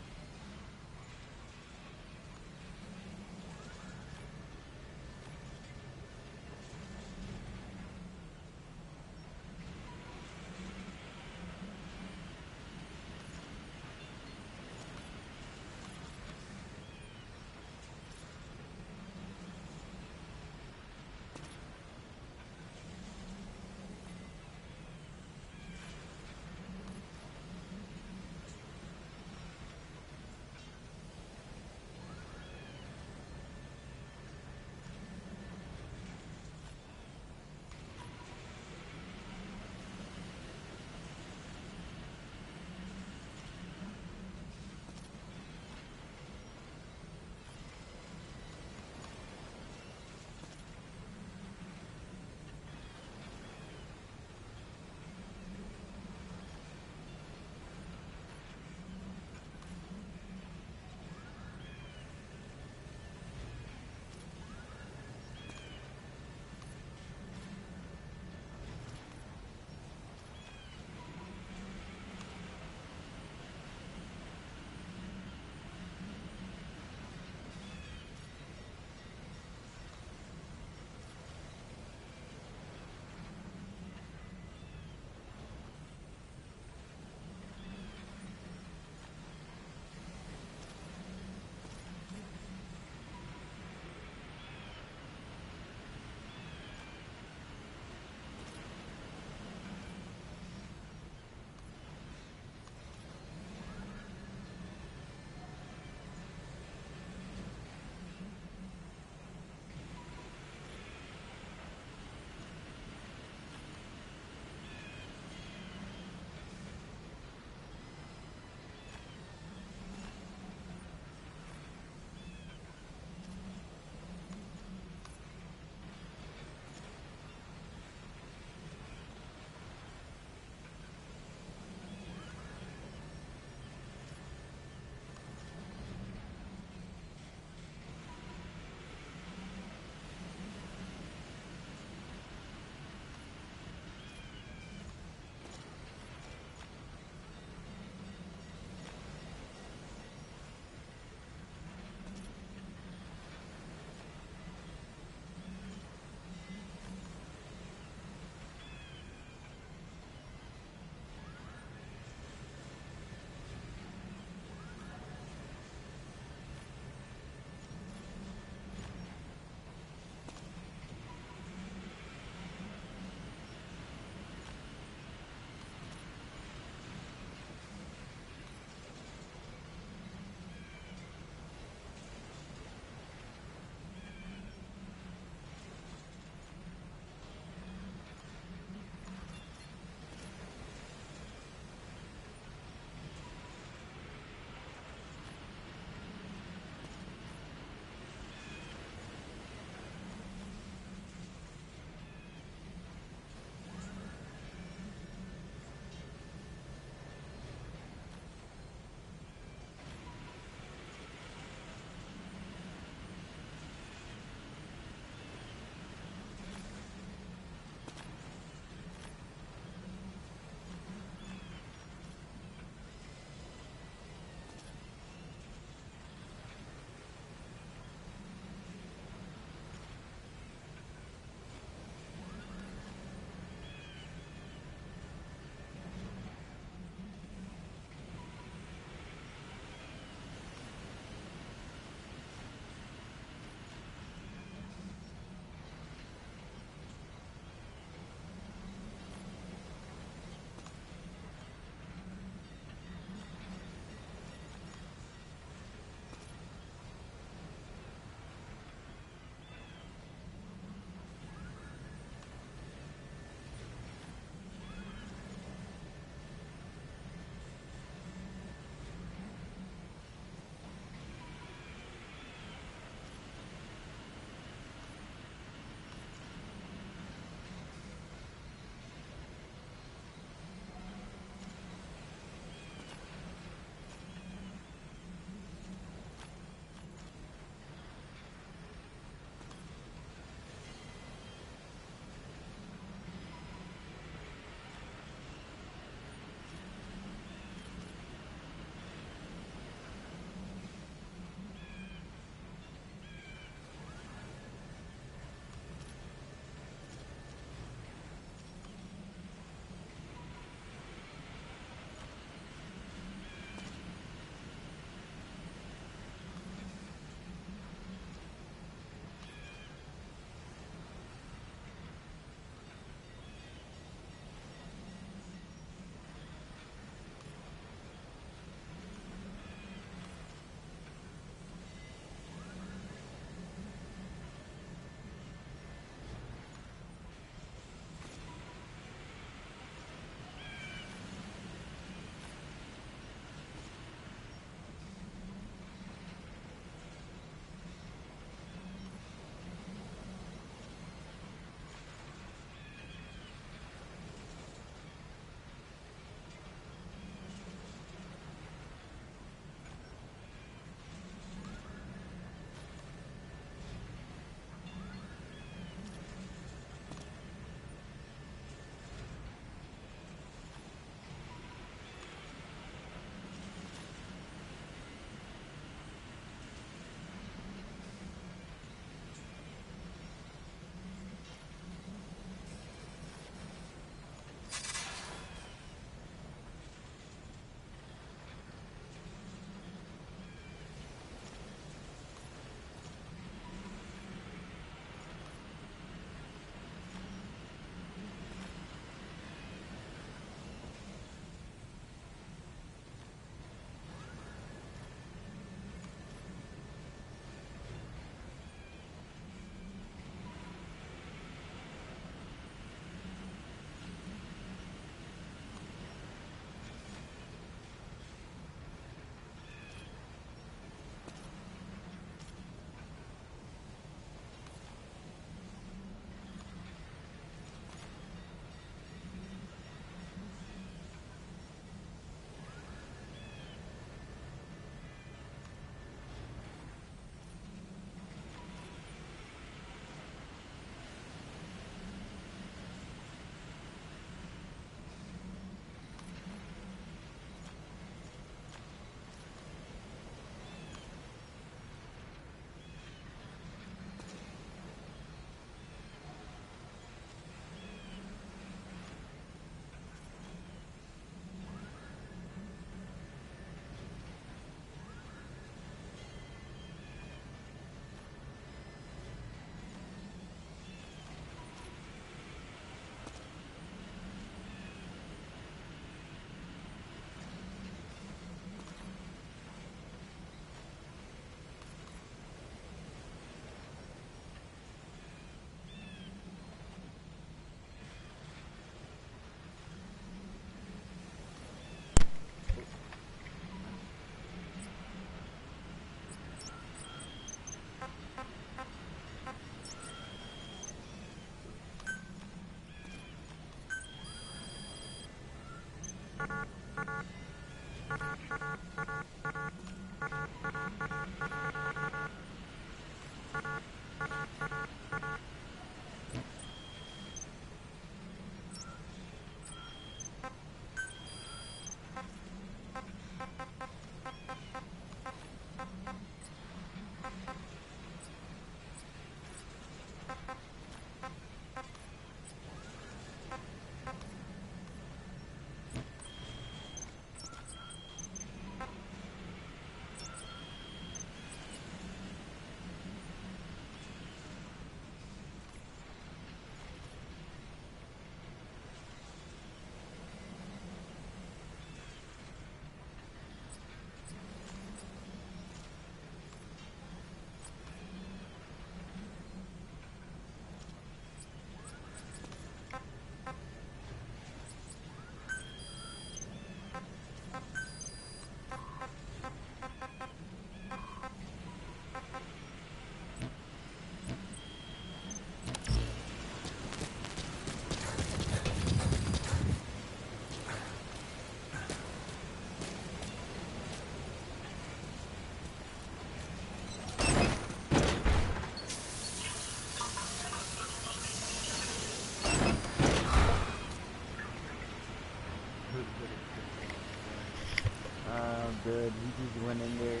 Good. He just went in there,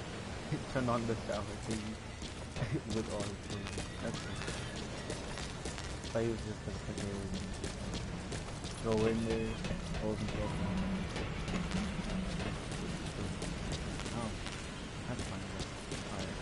turned on the shower thingy with all his things. That's good. But he was just gonna go in there, hold himself down. Oh, that's fine. Alright.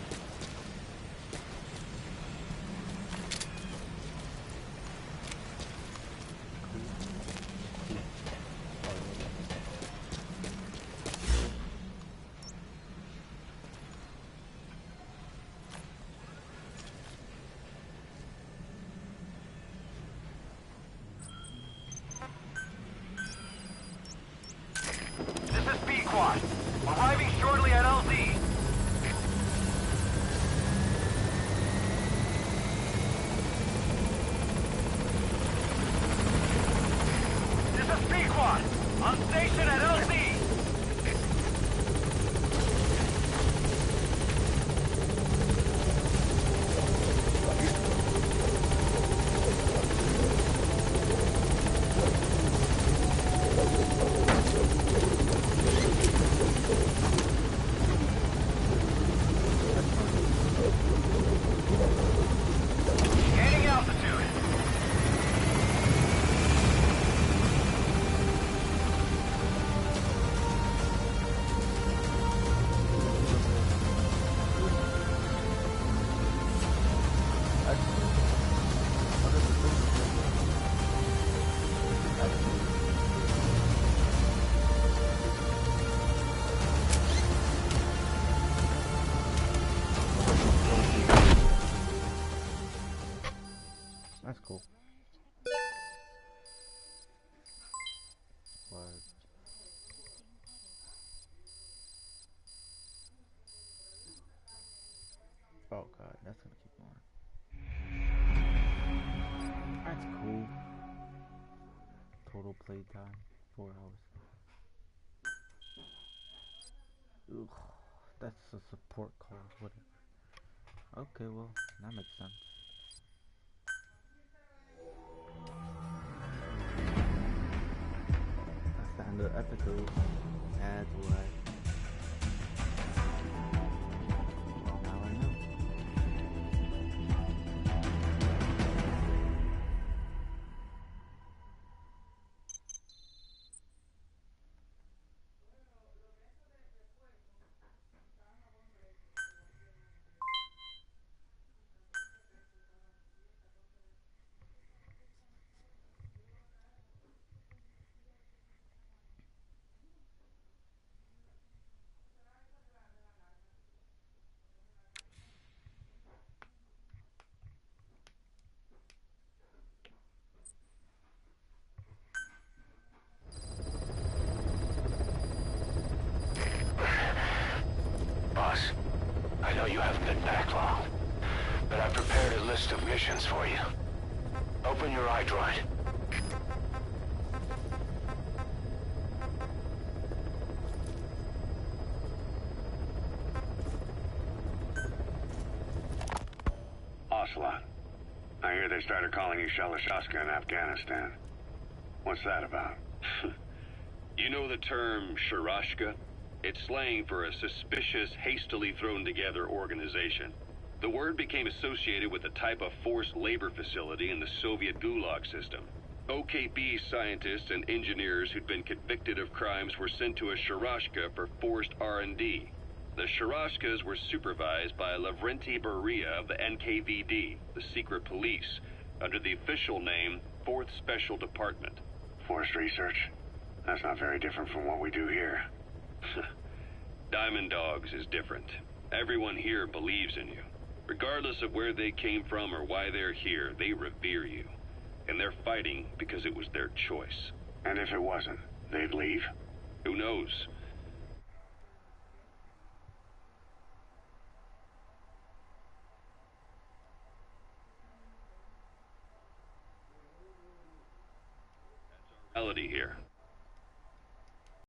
Arriving shortly at LZ. This is Pequod. On station at LZ. That's cool. What? Oh god, that's gonna keep going. That's cool. Total playtime, 4 hours. Ugh, that's a support call, whatever. Okay, well, that makes sense. That's the end of the episode. Ads what? Now I know. I know you haven't been back long, but I've prepared a list of missions for you. Open your iDroid. started calling you Shalashashka in Afghanistan. What's that about? You know the term Sharashka? It's slang for a suspicious, hastily thrown together organization. The word became associated with a type of forced labor facility in the Soviet Gulag system. OKB scientists and engineers who'd been convicted of crimes were sent to a Sharashka for forced R&D. The Sharashkas were supervised by Lavrenti Beria of the NKVD, the secret police, under the official name 4th Special Department. Forced research? That's not very different from what we do here. Diamond Dogs is different. Everyone here believes in you. Regardless of where they came from or why they're here, they revere you. And they're fighting because it was their choice. And if it wasn't, they'd leave? Who knows?